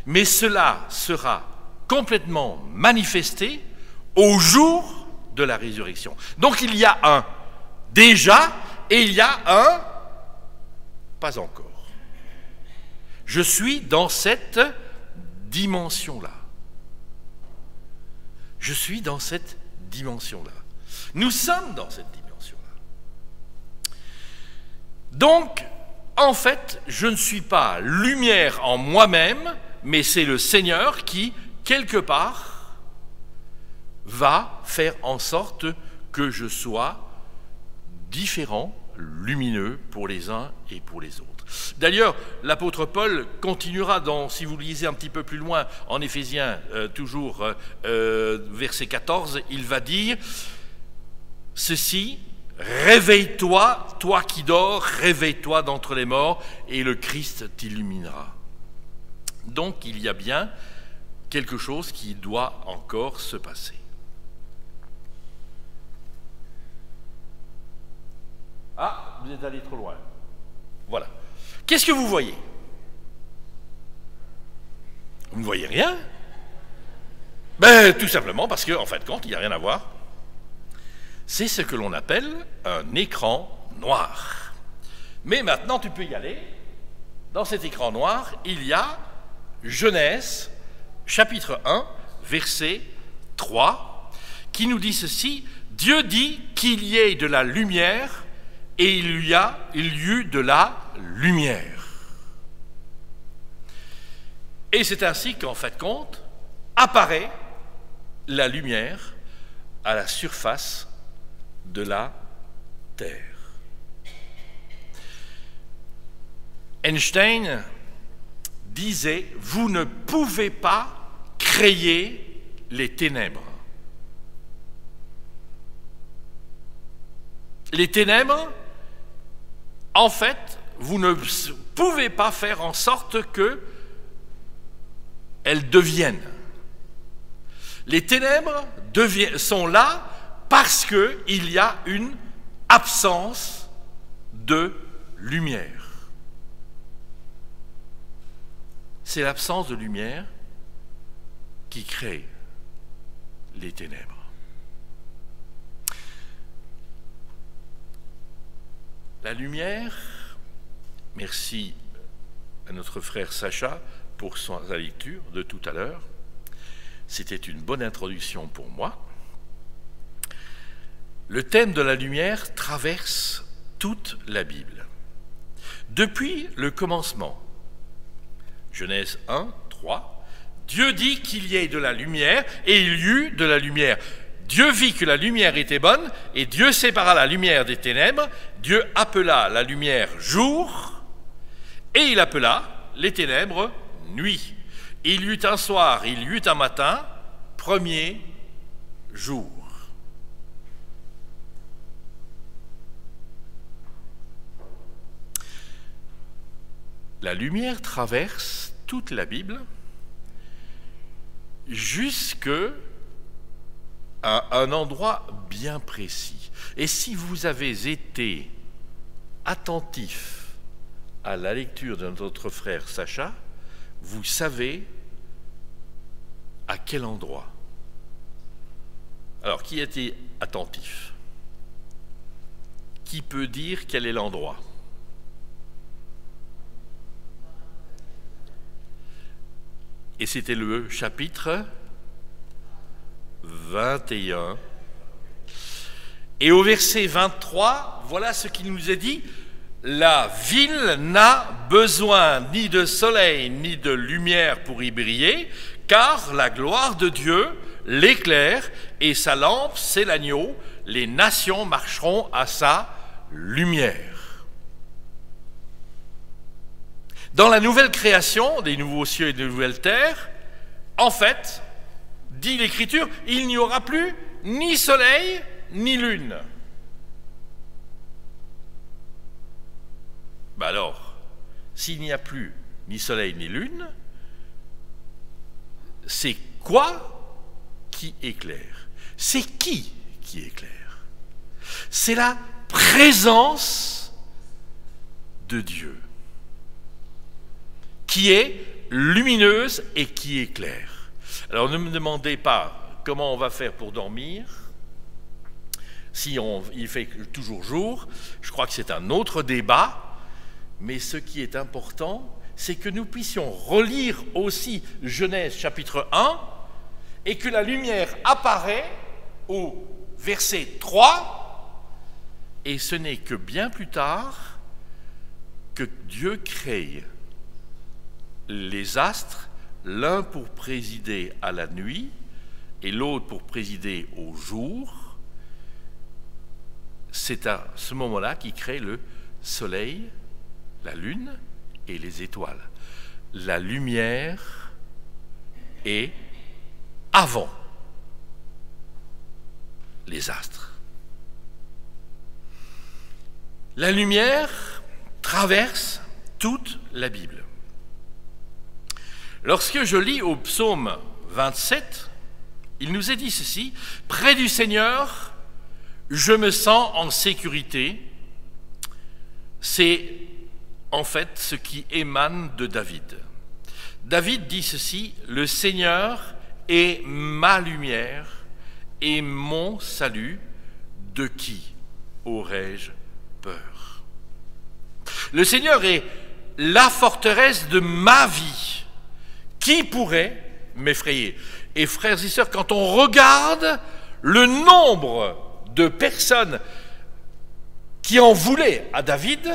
mais cela sera complètement manifesté au jour de la résurrection. Donc il y a un déjà et il y a un pas encore. Je suis dans cette dimension-là. Je suis dans cette dimension-là. Nous sommes dans cette dimension-là. Donc, en fait, je ne suis pas lumière en moi-même, mais c'est le Seigneur qui, quelque part, va faire en sorte que je sois différent, lumineux pour les uns et pour les autres. D'ailleurs, l'apôtre Paul continuera si vous lisez un petit peu plus loin en Éphésiens, toujours verset 14, il va dire ceci: réveille-toi, toi qui dors, réveille-toi d'entre les morts, et le Christ t'illuminera. Donc il y a bien quelque chose qui doit encore se passer. Ah, vous êtes allé trop loin. Voilà. Qu'est-ce que vous voyez? Vous ne voyez rien? Ben, tout simplement parce qu'en fin de compte, il n'y a rien à voir. C'est ce que l'on appelle un écran noir. Mais maintenant, tu peux y aller. Dans cet écran noir, il y a Genèse, chapitre 1, verset 3, qui nous dit ceci: Dieu dit qu'il y ait de la lumière, et il y eut de la lumière. Et c'est ainsi qu'en fin de compte, apparaît la lumière à la surface de la terre. Einstein disait: vous ne pouvez pas créer les ténèbres. Les ténèbres, en fait, vous ne pouvez pas faire en sorte qu'elles deviennent. Les ténèbres sont là parce qu'il y a une absence de lumière. C'est l'absence de lumière qui crée les ténèbres. La lumière, merci à notre frère Sacha pour sa lecture de tout à l'heure. C'était une bonne introduction pour moi. Le thème de la lumière traverse toute la Bible. Depuis le commencement, Genèse 1, 3, Dieu dit qu'il y ait de la lumière, et il y eut de la lumière. Dieu vit que la lumière était bonne, et Dieu sépara la lumière des ténèbres. Dieu appela la lumière jour, et il appela les ténèbres nuit. Il y eut un soir, il y eut un matin, premier jour. La lumière traverse toute la Bible jusqu'à un endroit bien précis. Et si vous avez été attentif à la lecture de notre frère Sacha, vous savez à quel endroit. Alors, qui était attentif? Qui peut dire quel est l'endroit? Et c'était le chapitre 21. Et au verset 23, voilà ce qu'il nous est dit: la ville n'a besoin ni de soleil ni de lumière pour y briller, car la gloire de Dieu l'éclaire, et sa lampe, c'est l'agneau. Les nations marcheront à sa lumière. Dans la nouvelle création, des nouveaux cieux et des nouvelles terres, en fait, dit l'Écriture, il n'y aura plus ni soleil ni lune. Ben alors, s'il n'y a plus ni soleil ni lune, c'est quoi qui éclaire? C'est qui éclaire? C'est la présence de Dieu, qui est lumineuse et qui éclaire. Alors ne me demandez pas comment on va faire pour dormir, si il fait toujours jour. Je crois que c'est un autre débat, mais ce qui est important, c'est que nous puissions relire aussi Genèse chapitre 1, et que la lumière apparaît au verset 3, et ce n'est que bien plus tard que Dieu crée les astres, l'un pour présider à la nuit et l'autre pour présider au jour. C'est à ce moment-là qu'il crée le soleil, la lune et les étoiles. La lumière est avant les astres. La lumière traverse toute la Bible. Lorsque je lis au psaume 27, il nous est dit ceci: « Près du Seigneur, je me sens en sécurité ». C'est en fait ce qui émane de David. David dit ceci: « Le Seigneur est ma lumière et mon salut, de qui aurais-je peur ?» Le Seigneur est la forteresse de ma vie. Qui pourrait m'effrayer? Et frères et sœurs, quand on regarde le nombre de personnes qui en voulaient à David,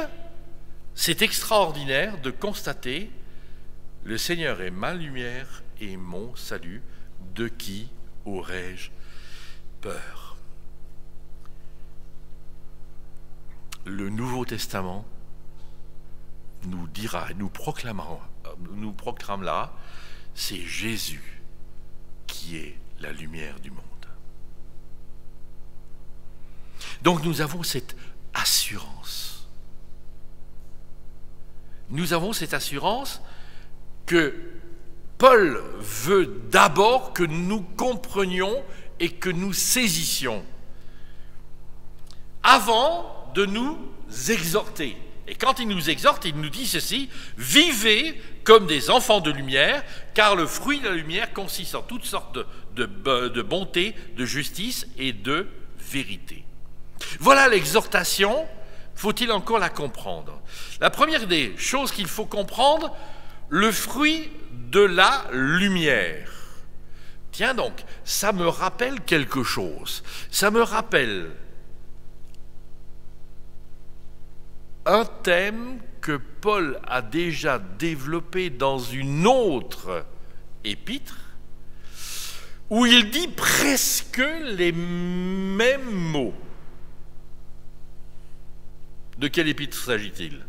c'est extraordinaire de constater: le Seigneur est ma lumière et mon salut, de qui aurais-je peur? Le Nouveau Testament nous dira, nous proclamera, c'est Jésus qui est la lumière du monde. Donc nous avons cette assurance. Nous avons cette assurance que Paul veut d'abord que nous comprenions et que nous saisissions avant de nous exhorter. Et quand il nous exhorte, il nous dit ceci: « Vivez comme des enfants de lumière, car le fruit de la lumière consiste en toutes sortes de bonté, de justice et de vérité. » Voilà l'exhortation. Faut-il encore la comprendre? La première des choses qu'il faut comprendre, le fruit de la lumière. Tiens donc, ça me rappelle quelque chose. Ça me rappelle un thème que Paul a déjà développé dans une autre épître, où il dit presque les mêmes mots. De quelle épître s'agit-il?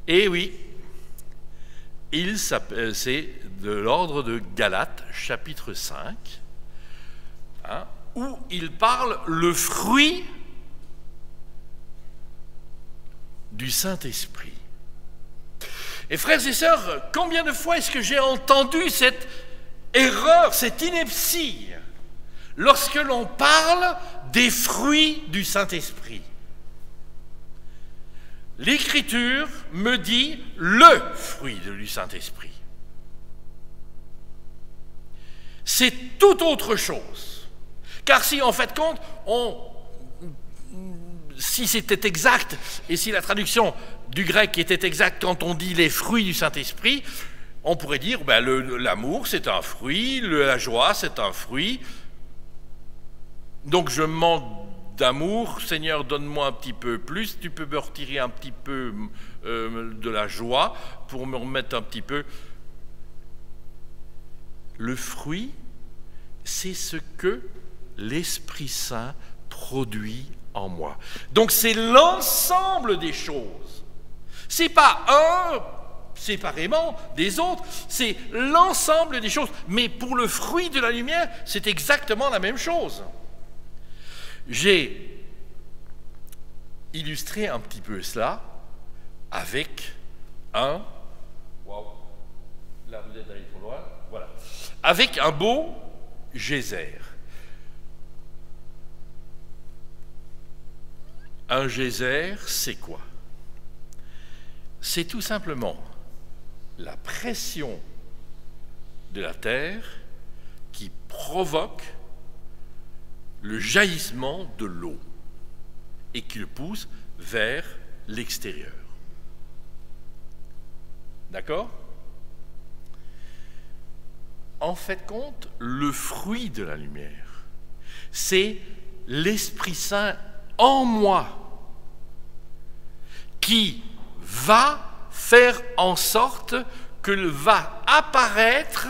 Eh oui, c'est de l'ordre de Galates, chapitre 5, où il parle le fruit du Saint-Esprit. Et frères et sœurs, combien de fois est-ce que j'ai entendu cette erreur, cette ineptie, lorsque l'on parle des fruits du Saint-Esprit? L'Écriture me dit le fruit du Saint-Esprit. C'est tout autre chose. Car si, en fait, compte, si c'était exact, et si la traduction du grec était exacte quand on dit les fruits du Saint-Esprit, on pourrait dire l'amour, c'est un fruit, la joie, c'est un fruit. Donc je manque d'amour, Seigneur, donne-moi un petit peu plus, tu peux me retirer un petit peu de la joie pour me remettre un petit peu. Le fruit, c'est ce que l'Esprit Saint produit en moi. Donc c'est l'ensemble des choses. C'est pas un séparément des autres, c'est l'ensemble des choses. Mais pour le fruit de la lumière, c'est exactement la même chose. J'ai illustré un petit peu cela avec un... Wow, là vous êtes allé trop loin. Voilà. Avec un beau geyser. Un geyser, c'est quoi? C'est tout simplement la pression de la terre qui provoque le jaillissement de l'eau et qui le pousse vers l'extérieur. D'accord? En fait, compte, le fruit de la lumière, c'est l'Esprit Saint en moi qui va faire en sorte que va apparaître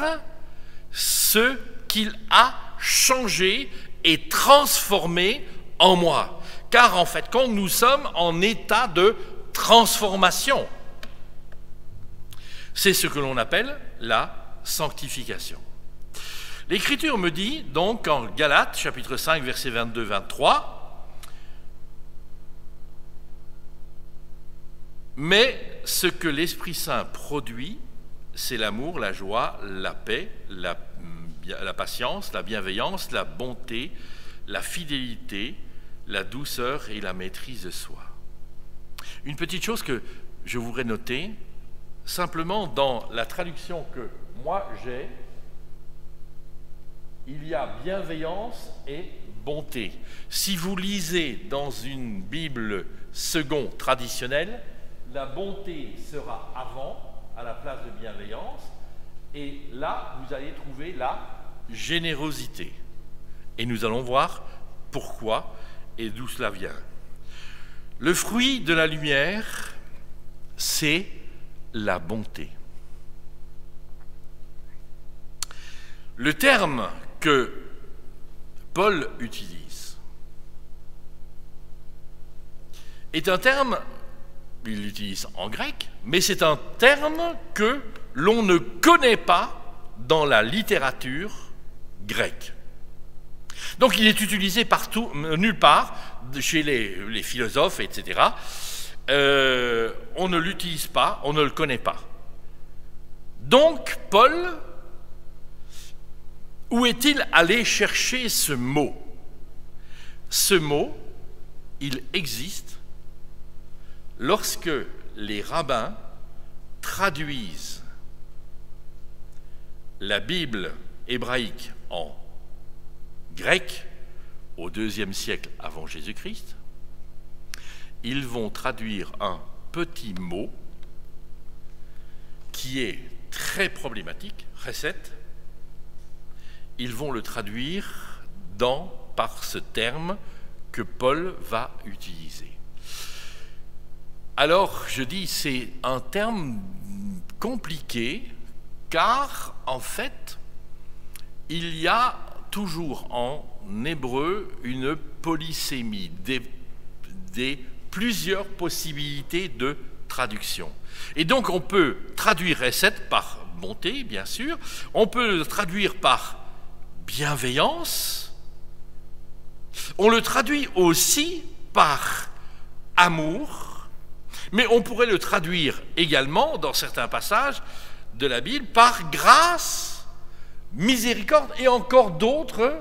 ce qu'il a changé et transformé en moi. Car en fait, quand nous sommes en état de transformation, c'est ce que l'on appelle la sanctification. L'Écriture me dit donc en Galates, chapitre 5, versets 22-23, Mais ce que l'Esprit Saint produit, c'est l'amour, la joie, la paix, la patience, la bienveillance, la bonté, la fidélité, la douceur et la maîtrise de soi. Une petite chose que je voudrais noter, simplement dans la traduction que moi j'ai, il y a bienveillance et bonté. Si vous lisez dans une Bible seconde traditionnelle, la bonté sera avant, à la place de bienveillance, et là, vous allez trouver la générosité. Et nous allons voir pourquoi et d'où cela vient. Le fruit de la lumière, c'est la bonté. Le terme que Paul utilise est un terme, il l'utilise en grec, mais c'est un terme que l'on ne connaît pas dans la littérature grecque. Donc il est utilisé partout, nulle part, chez les philosophes, etc. On ne l'utilise pas, on ne le connaît pas. Donc Paul, où est-il allé chercher ce mot? Ce mot, il existe lorsque les rabbins traduisent la Bible hébraïque en grec au IIe siècle avant Jésus-Christ. Ils vont traduire un petit mot qui est très problématique, recette. Ils vont le traduire par ce terme que Paul va utiliser. Alors, je dis, c'est un terme compliqué, car, en fait, il y a toujours en hébreu une polysémie, des plusieurs possibilités de traduction. Et donc, on peut traduire recette par bonté, bien sûr, on peut le traduire par bienveillance, on le traduit aussi par amour, mais on pourrait le traduire également, dans certains passages de la Bible, par grâce, miséricorde et encore d'autres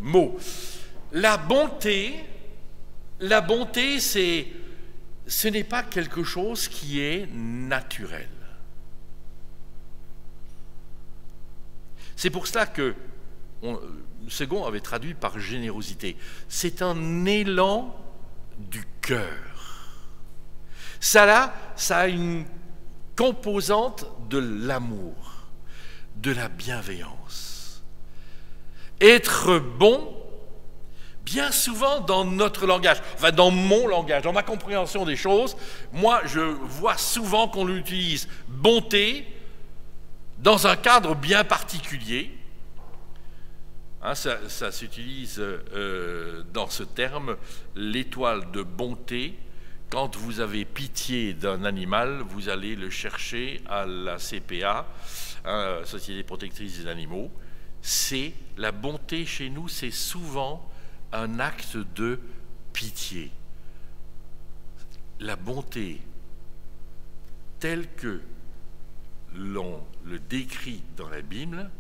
mots. La bonté, ce n'est pas quelque chose qui est naturel. C'est pour cela que Second avait traduit par générosité. C'est un élan du cœur. Ça a une composante de l'amour, de la bienveillance. Être bon, bien souvent dans notre langage, enfin dans mon langage, dans ma compréhension des choses, moi je vois souvent qu'on utilise bonté dans un cadre bien particulier. Hein, ça s'utilise dans ce terme, l'étoile de bonté. Quand vous avez pitié d'un animal, vous allez le chercher à la CPA, hein, Société protectrice des animaux. C'est la bonté chez nous, c'est souvent un acte de pitié. La bonté telle que l'on le décrit dans la Bible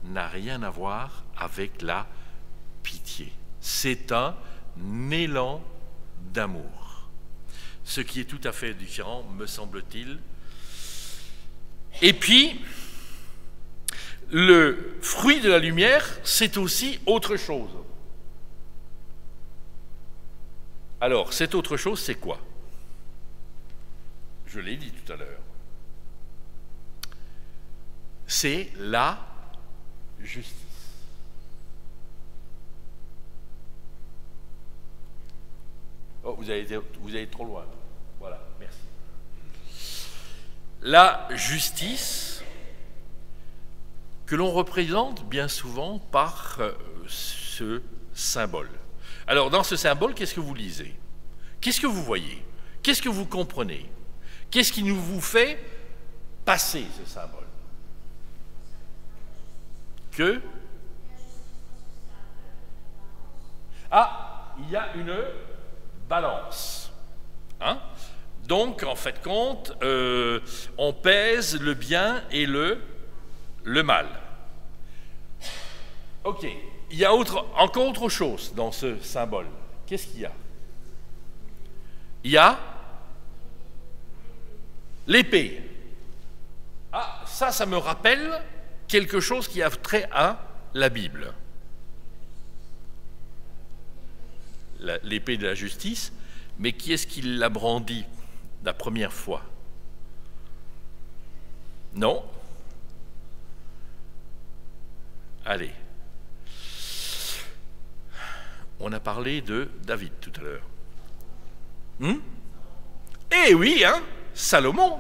n'a rien à voir avec la pitié. C'est un élan d'amour. Ce qui est tout à fait différent, me semble-t-il. Et puis, le fruit de la lumière, c'est aussi autre chose. Alors, cette autre chose, c'est quoi? Je l'ai dit tout à l'heure. C'est la justice. Oh, vous allez trop loin. Voilà, merci. La justice que l'on représente bien souvent par ce symbole. Alors, dans ce symbole, qu'est-ce que vous lisez? Qu'est-ce que vous voyez? Qu'est-ce que vous comprenez? Qu'est-ce qui nous vous fait passer ce symbole? Que? Ah, il y a une balance. Hein? Donc, en fait, compte, on pèse le bien et le mal. Ok, il y a encore autre chose dans ce symbole. Qu'est-ce qu'il y a? Il y a l'épée. Ah, ça me rappelle quelque chose qui a trait à la Bible. L'épée de la justice, mais qui est-ce qui l'a brandie la première fois? Non? Allez. On a parlé de David tout à l'heure. Eh oui, hein, Salomon.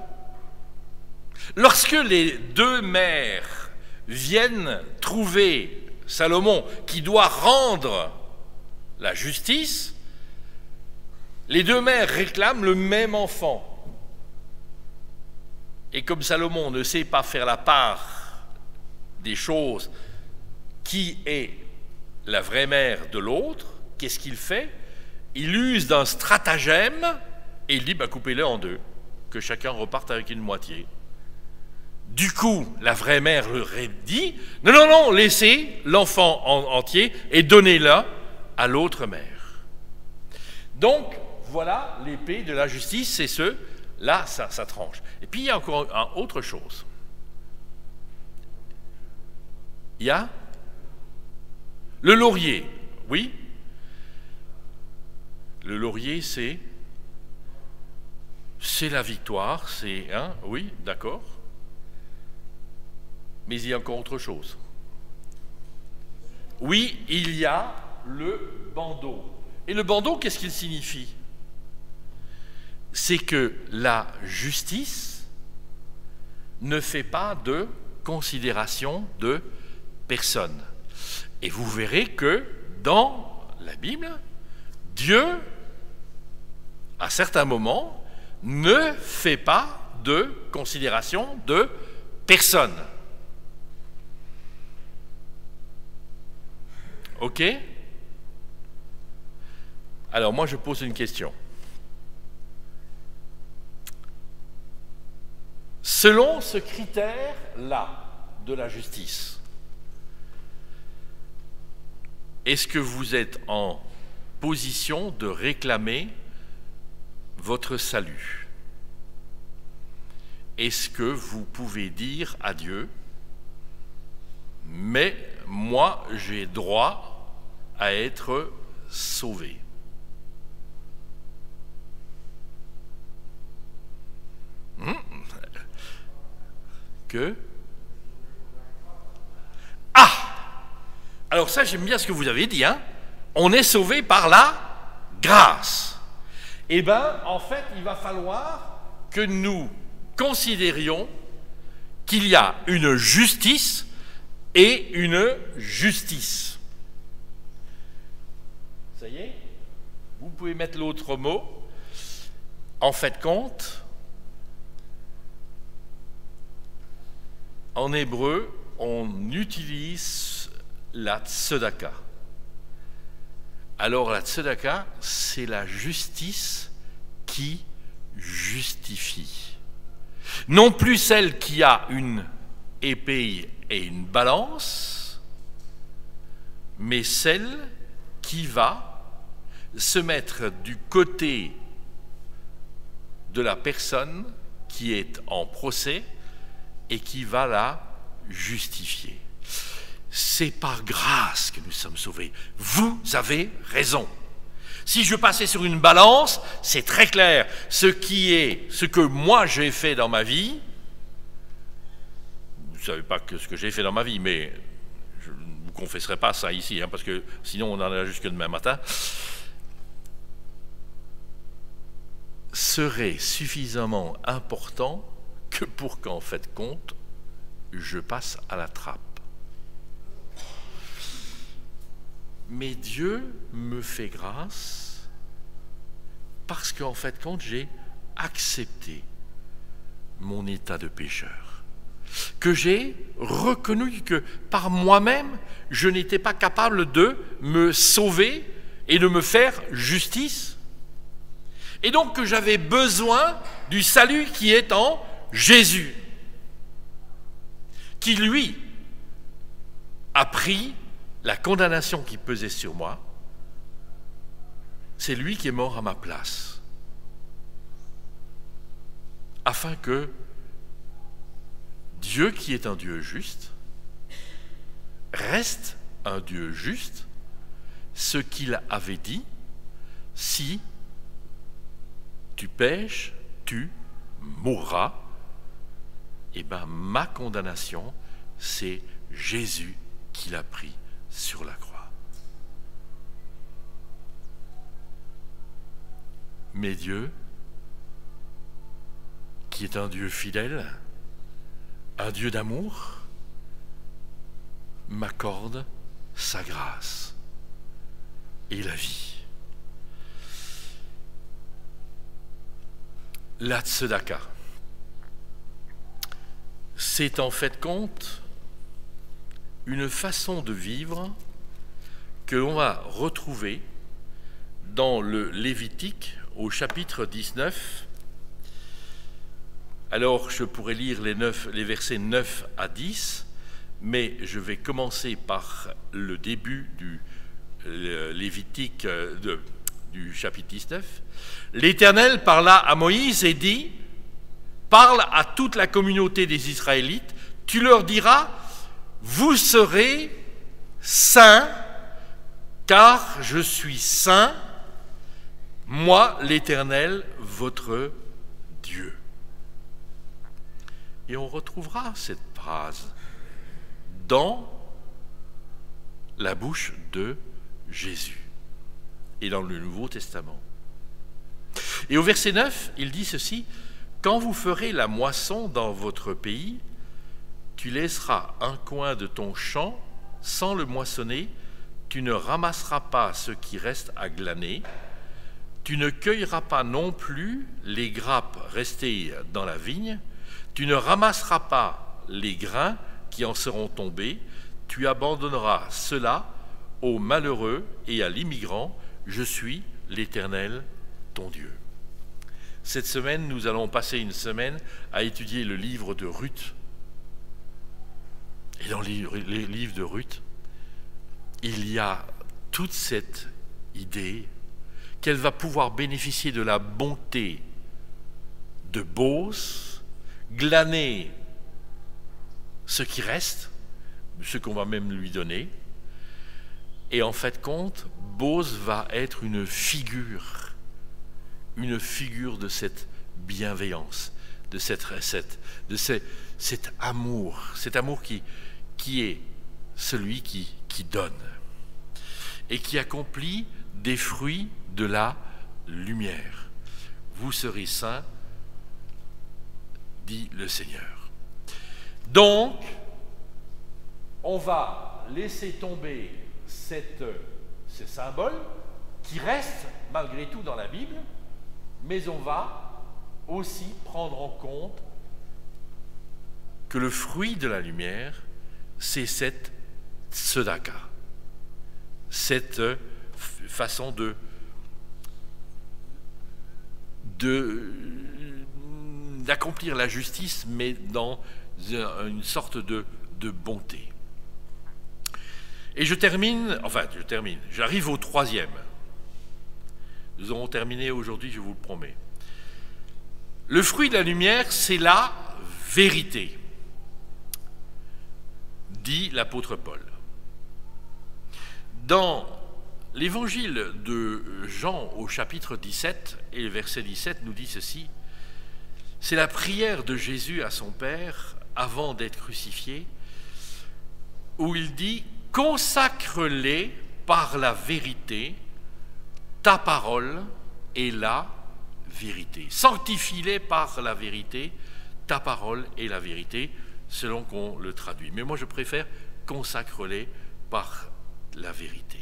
Lorsque les deux mères viennent trouver Salomon qui doit rendre la justice, les deux mères réclament le même enfant. Et comme Salomon ne sait pas faire la part des choses, qui est la vraie mère de l'autre, qu'est-ce qu'il fait? Il use d'un stratagème et il dit coupez-les en deux, que chacun reparte avec une moitié. Du coup, la vraie mère leur dit non, laissez l'enfant entier et donnez-le à l'autre mère. Donc, voilà l'épée de la justice, c'est là, ça tranche. Et puis, il y a encore autre chose. Il y a le laurier, oui. Le laurier, c'est la victoire, oui, d'accord. Mais il y a encore autre chose. Oui, il y a le bandeau. Et le bandeau, qu'est-ce qu'il signifie? C'est que la justice ne fait pas de considération de personne. Et vous verrez que dans la Bible, Dieu, à certains moments, ne fait pas de considération de personne. Ok? Alors moi je pose une question. Selon ce critère-là de la justice, est-ce que vous êtes en position de réclamer votre salut? Est-ce que vous pouvez dire à Dieu, mais moi j'ai droit à être sauvé? Que? Ah! Alors ça, j'aime bien ce que vous avez dit, hein? On est sauvé par la grâce. Eh bien, en fait, il va falloir que nous considérions qu'il y a une justice et une justice. Ça y est? Vous pouvez mettre l'autre mot. En fait, compte, en hébreu, on utilise la tzedaka. Alors la tzedaka, c'est la justice qui justifie. Non plus celle qui a une épée et une balance, mais celle qui va se mettre du côté de la personne qui est en procès et qui va la justifier. C'est par grâce que nous sommes sauvés. Vous avez raison. Si je passais sur une balance, c'est très clair. Ce que moi j'ai fait dans ma vie, vous ne savez pas ce que j'ai fait dans ma vie, mais je ne vous confesserai pas ça ici, parce que sinon on en a jusque demain matin, serait suffisamment important que pour qu'en fait compte, je passe à la trappe. Mais Dieu me fait grâce parce qu'en fait compte, j'ai accepté mon état de pécheur, que j'ai reconnu que par moi-même, je n'étais pas capable de me sauver et de me faire justice. et donc que j'avais besoin du salut qui est en Jésus, qui lui a pris la condamnation qui pesait sur moi. C'est lui qui est mort à ma place, afin que Dieu, qui est un Dieu juste, reste un Dieu juste, ce qu'il avait dit: si tu pèches, tu mourras. Et bien ma condamnation, c'est Jésus qui l'a pris sur la croix. Mais Dieu, qui est un Dieu fidèle, un Dieu d'amour, m'accorde sa grâce et la vie. La tzedaka, c'est en fait compte une façon de vivre que l'on va retrouver dans le Lévitique au chapitre 19. Alors je pourrais lire les versets 9 à 10, mais je vais commencer par le début du Lévitique du chapitre 19. L'Éternel parla à Moïse et dit: parle à toute la communauté des Israélites, tu leur diras: vous serez saints, car je suis saint, moi l'Éternel, votre Dieu. Et on retrouvera cette phrase dans la bouche de Jésus et dans le Nouveau Testament. Et au verset 9, il dit ceci: quand vous ferez la moisson dans votre pays, tu laisseras un coin de ton champ sans le moissonner, tu ne ramasseras pas ce qui reste à glaner, tu ne cueilleras pas non plus les grappes restées dans la vigne, tu ne ramasseras pas les grains qui en seront tombés, tu abandonneras cela aux malheureux et à l'immigrant, je suis l'Éternel, ton Dieu. Cette semaine, nous allons passer une semaine à étudier le livre de Ruth. Et dans les livres de Ruth, il y a toute cette idée qu'elle va pouvoir bénéficier de la bonté de Bose, glaner ce qui reste, ce qu'on va même lui donner. Et en fait compte, Bose va être une figure de cette bienveillance, de cette recette, de cet amour qui est celui qui donne et qui accomplit des fruits de la lumière. Vous serez saints, dit le Seigneur. Donc, on va laisser tomber ce symbole qui reste malgré tout dans la Bible, mais on va aussi prendre en compte que le fruit de la lumière, c'est cette tzedaka, cette façon d'accomplir la justice, mais dans une sorte de bonté. Et j'arrive au troisième. Nous aurons terminé aujourd'hui, je vous le promets. Le fruit de la lumière, c'est la vérité, dit l'apôtre Paul. Dans l'évangile de Jean au chapitre 17 et le verset 17 nous dit ceci: c'est la prière de Jésus à son Père avant d'être crucifié, où il dit: consacre-les par la vérité, ta parole est la vérité. Sanctifie-les par la vérité, ta parole est la vérité, selon qu'on le traduit. Mais moi je préfère consacre-les par la vérité.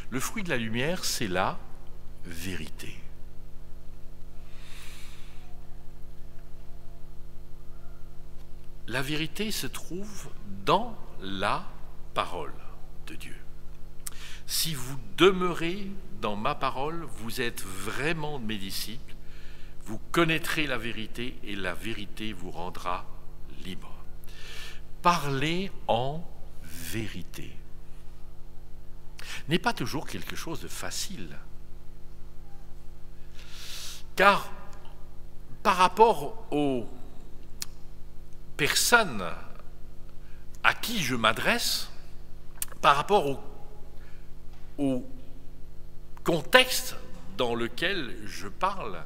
Le fruit de la lumière, c'est la vérité. La vérité se trouve dans la parole de Dieu. si vous demeurez dans ma parole, vous êtes vraiment mes disciples, vous connaîtrez la vérité et la vérité vous rendra libre. Parler en vérité n'est pas toujours quelque chose de facile. Car par rapport aux personnes à qui je m'adresse, par rapport au contexte dans lequel je parle,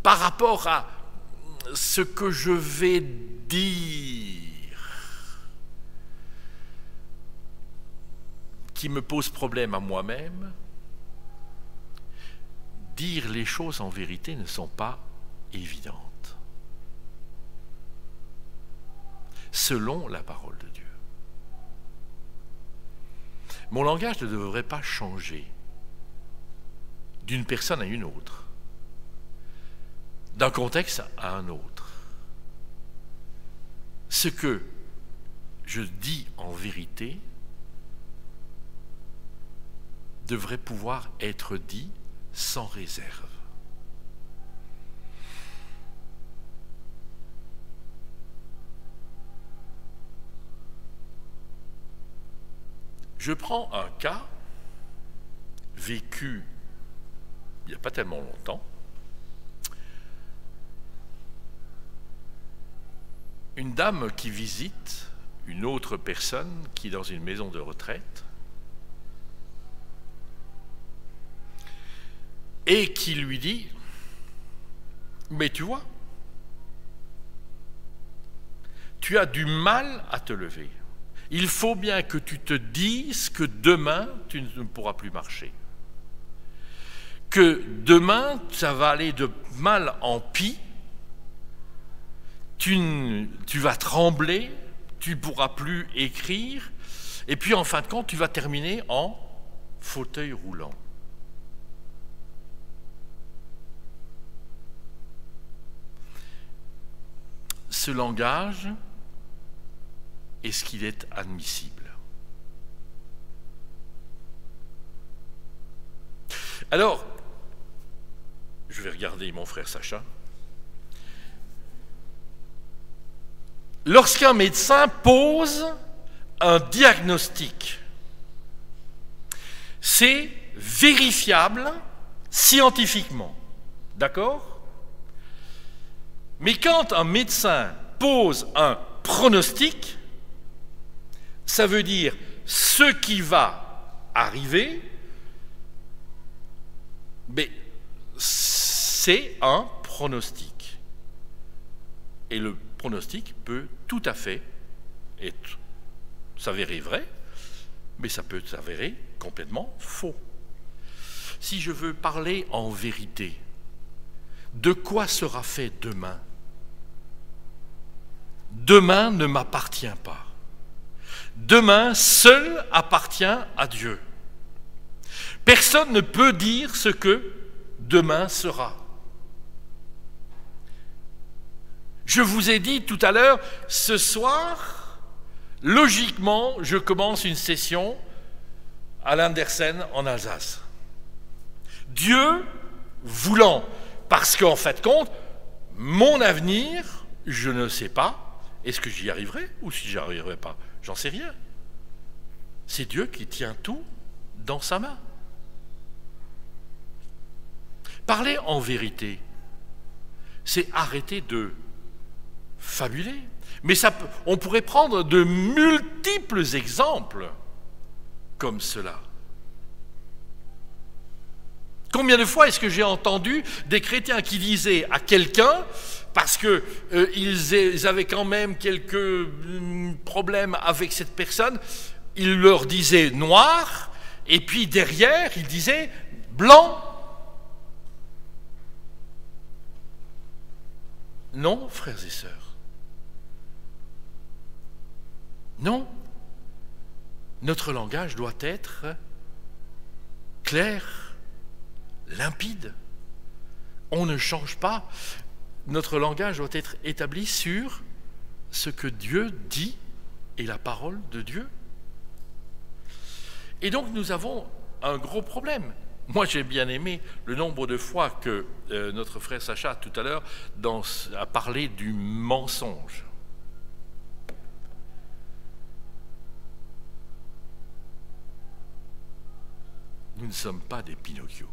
par rapport à ce que je vais dire, qui me pose problème à moi-même, dire les choses en vérité ne sont pas évidentes, selon la parole de Dieu. Mon langage ne devrait pas changer d'une personne à une autre, d'un contexte à un autre. Ce que je dis en vérité devrait pouvoir être dit sans réserve. Je prends un cas vécu il n'y a pas tellement longtemps. Une dame qui visite une autre personne qui est dans une maison de retraite et qui lui dit « Mais tu vois, tu as du mal à te lever. Il faut bien que tu te dises que demain, tu ne pourras plus marcher. Que demain, ça va aller de mal en pis. Tu vas trembler, tu ne pourras plus écrire. Et puis, en fin de compte, tu vas terminer en fauteuil roulant. » Ce langage, est-ce qu'il est admissible? Alors, je vais regarder mon frère Sacha. Lorsqu'un médecin pose un diagnostic, c'est vérifiable scientifiquement. D'accord? Mais quand un médecin pose un pronostic, ça veut dire ce qui va arriver, mais c'est un pronostic. Et le pronostic peut tout à fait s'avérer vrai, mais ça peut s'avérer complètement faux. Si je veux parler en vérité, de quoi sera fait demain? Demain ne m'appartient pas. Demain seul appartient à Dieu. Personne ne peut dire ce que demain sera. Je vous ai dit tout à l'heure, ce soir, logiquement, je commence une session à l'Andersen en Alsace. Dieu voulant, parce qu'en fait de compte, mon avenir, je ne sais pas, est-ce que j'y arriverai ou si j'y arriverai pas? J'en sais rien. C'est Dieu qui tient tout dans sa main. Parler en vérité, c'est arrêter de fabuler. Mais on pourrait prendre de multiples exemples comme cela. Combien de fois est-ce que j'ai entendu des chrétiens qui disaient à quelqu'un, parce qu'ils avaient quand même quelques problèmes avec cette personne, ils leur disaient noir, et puis derrière, ils disaient blanc. Non, frères et sœurs. Non. Notre langage doit être clair, limpide. On ne change pas. Notre langage doit être établi sur ce que Dieu dit et la parole de Dieu. Et donc nous avons un gros problème. Moi, j'ai bien aimé le nombre de fois que notre frère Sacha, tout à l'heure, a parlé du mensonge. Nous ne sommes pas des Pinocchio.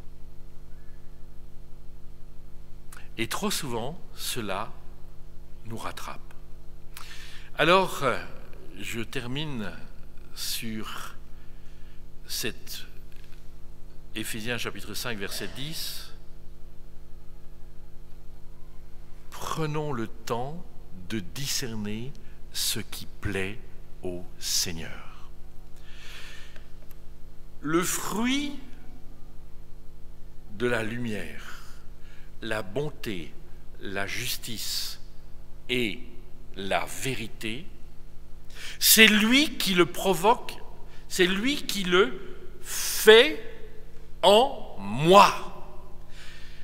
Et trop souvent, cela nous rattrape. Alors, je termine sur cette Éphésiens chapitre 5, verset 10. Prenons le temps de discerner ce qui plaît au Seigneur. Le fruit de la lumière, la bonté, la justice et la vérité, c'est lui qui le provoque, c'est lui qui le fait en moi.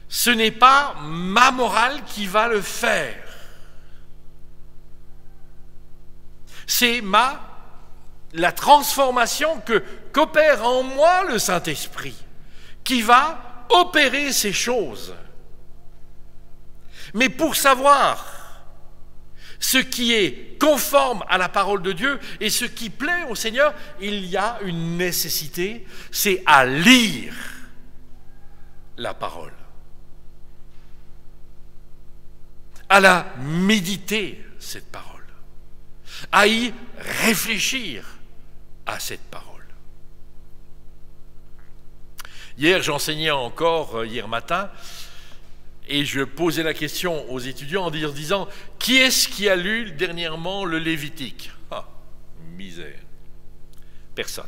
Ce n'est pas ma morale qui va le faire. C'est la transformation qu'opère en moi le Saint-Esprit qui va opérer ces choses. Mais pour savoir ce qui est conforme à la parole de Dieu et ce qui plaît au Seigneur, il y a une nécessité, c'est à lire la parole, à la méditer cette parole, à y réfléchir à cette parole. Hier, j'enseignais encore, hier matin, et je posais la question aux étudiants en leur disant « Qui est-ce qui a lu dernièrement le Lévitique ?» Ah, misère. Personne.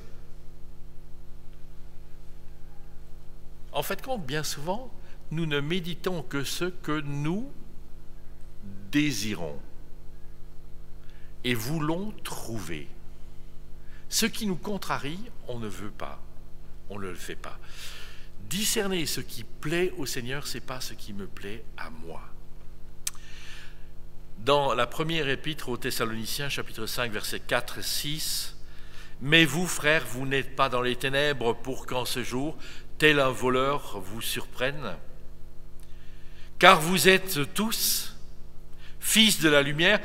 En fait, bien souvent, nous ne méditons que ce que nous désirons et voulons trouver. Ce qui nous contrarie, on ne veut pas, on ne le fait pas. Discerner ce qui plaît au Seigneur, ce n'est pas ce qui me plaît à moi. Dans la première épître aux Thessaloniciens, chapitre 5, versets 4 et 6, « Mais vous, frères, vous n'êtes pas dans les ténèbres pour qu'en ce jour, tel un voleur vous surprenne. Car vous êtes tous fils de la lumière,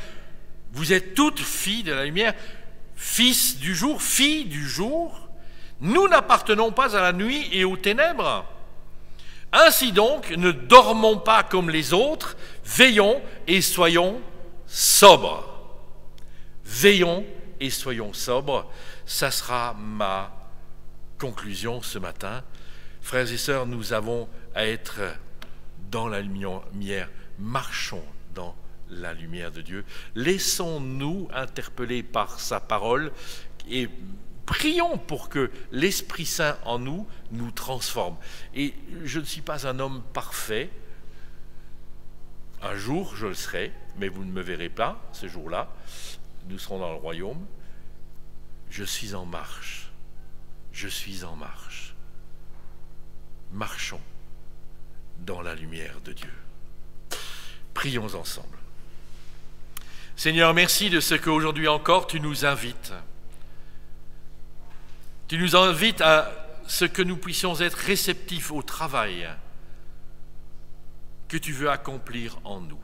vous êtes toutes filles de la lumière, fils du jour, filles du jour. Nous n'appartenons pas à la nuit et aux ténèbres. Ainsi donc, ne dormons pas comme les autres, veillons et soyons sobres. » Veillons et soyons sobres, ça sera ma conclusion ce matin. Frères et sœurs, nous avons à être dans la lumière, marchons dans la lumière de Dieu. Laissons-nous interpeller par sa parole et prions pour que l'Esprit Saint en nous transforme. Et je ne suis pas un homme parfait. Un jour, je le serai, mais vous ne me verrez pas ce jour-là. Nous serons dans le royaume. Je suis en marche. Je suis en marche. Marchons dans la lumière de Dieu. Prions ensemble. Seigneur, merci de ce qu'aujourd'hui encore tu nous invites. Tu nous invites à ce que nous puissions être réceptifs au travail que tu veux accomplir en nous.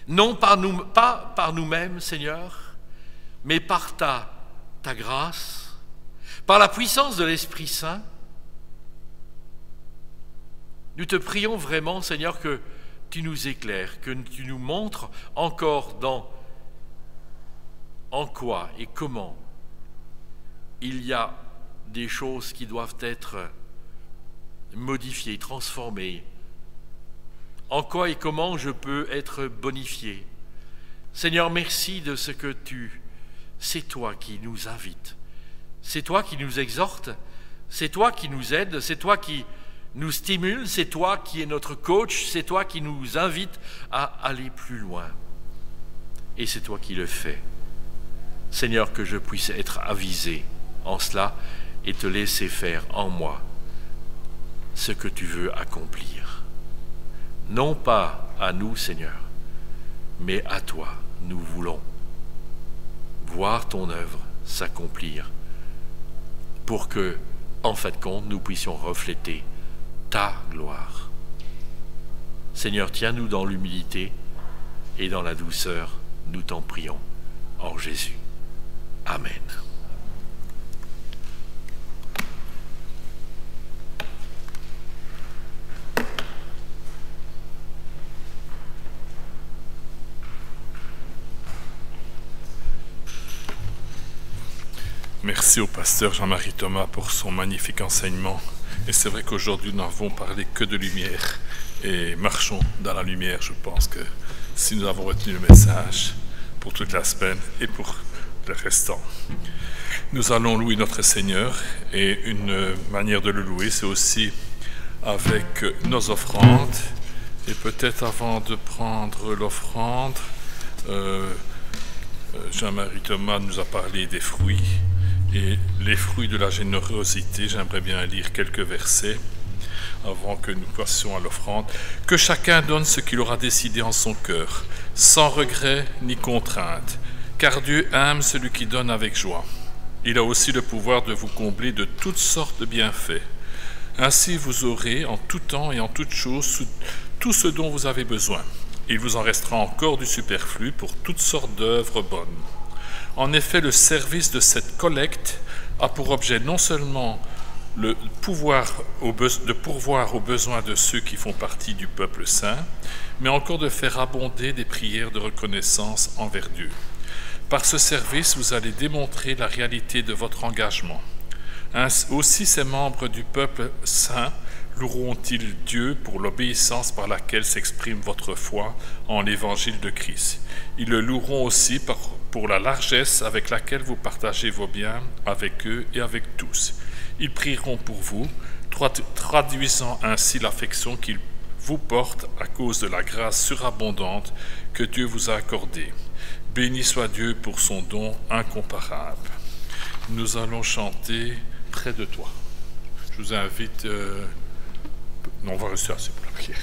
Non pas par nous-mêmes, Seigneur, mais par ta grâce, par la puissance de l'Esprit Saint. Nous te prions vraiment, Seigneur, que tu nous éclaires, que tu nous montres encore en quoi et comment il y a des choses qui doivent être modifiées, transformées. En quoi et comment je peux être bonifié. Seigneur, merci de ce que c'est toi qui nous invites, c'est toi qui nous exhortes, c'est toi qui nous aides, c'est toi qui nous stimule, c'est toi qui es notre coach, c'est toi qui nous invite à aller plus loin. Et c'est toi qui le fais. Seigneur, que je puisse être avisé en cela et te laisser faire en moi ce que tu veux accomplir. Non pas à nous, Seigneur, mais à toi, nous voulons voir ton œuvre s'accomplir pour que, en fin de compte, nous puissions refléter ta gloire. Seigneur, tiens-nous dans l'humilité et dans la douceur, nous t'en prions, en Jésus. Amen. Merci au pasteur Jean-Marie Thomas pour son magnifique enseignement. Et c'est vrai qu'aujourd'hui, nous n'avons parlé que de lumière. Et marchons dans la lumière. Je pense que si nous avons retenu le message pour toute la semaine et pour le restant. Nous allons louer notre Seigneur. Et une manière de le louer, c'est aussi avec nos offrandes. Et peut-être avant de prendre l'offrande, Jean-Marie Thomas nous a parlé des fruits. Et les fruits de la générosité, j'aimerais bien lire quelques versets avant que nous passions à l'offrande. Que chacun donne ce qu'il aura décidé en son cœur, sans regret ni contrainte, car Dieu aime celui qui donne avec joie. Il a aussi le pouvoir de vous combler de toutes sortes de bienfaits. Ainsi vous aurez en tout temps et en toutes choses tout ce dont vous avez besoin. Il vous en restera encore du superflu pour toutes sortes d'œuvres bonnes. En effet, le service de cette collecte a pour objet non seulement de pourvoir aux besoins de ceux qui font partie du peuple saint, mais encore de faire abonder des prières de reconnaissance envers Dieu. Par ce service, vous allez démontrer la réalité de votre engagement. Aussi, ces membres du peuple saint loueront-ils Dieu pour l'obéissance par laquelle s'exprime votre foi en l'évangile de Christ. Ils le loueront aussi pour la largesse avec laquelle vous partagez vos biens avec eux et avec tous. Ils prieront pour vous, traduisant ainsi l'affection qu'ils vous portent à cause de la grâce surabondante que Dieu vous a accordée. Béni soit Dieu pour son don incomparable. Nous allons chanter près de toi. Je vous invite... Non, on va rester assez pour la prière.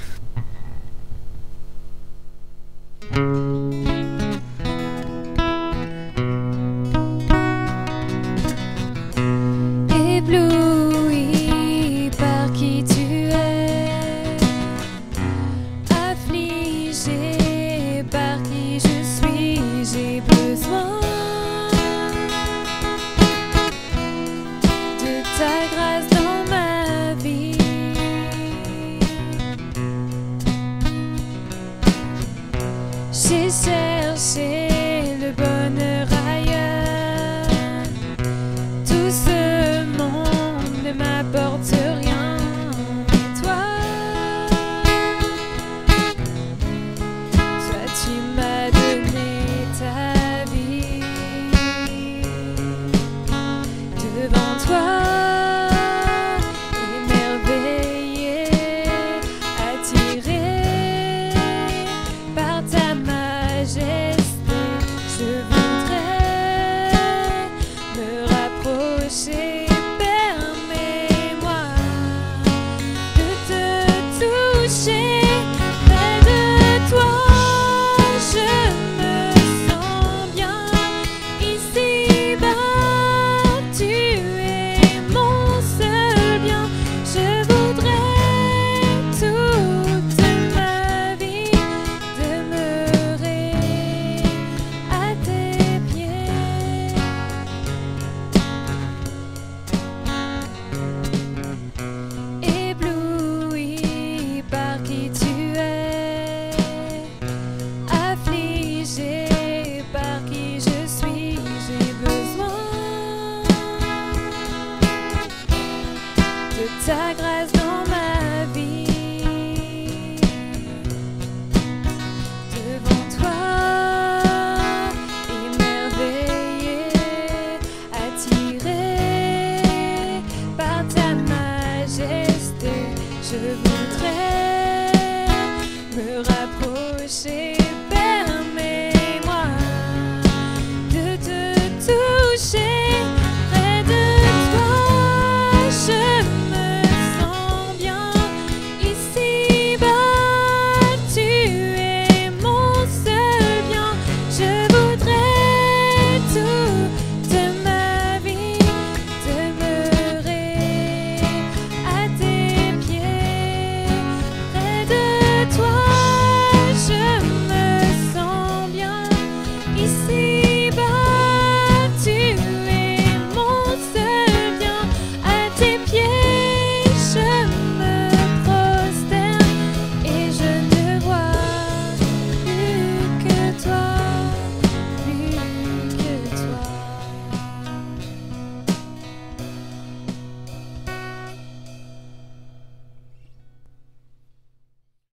Ébloui par qui tu es, affligé par qui je suis, j'ai besoin de ta grâce dans ma vie. J'ai cherché le bonheur ailleurs, tout ce monde ne m'apporte rien, mais toi tu m'as donné ta vie. Devant toi, émerveillé, attiré par ta majesté, je voudrais me rapprocher. Permets-moi de te toucher. Près de toi, je me sens bien. Ici-bas, tu es mon seul bien. Je voudrais toute ma vie demeurer à tes pieds. Ébloui par qui tu es, affligé par qui je suis, j'ai besoin de ta grâce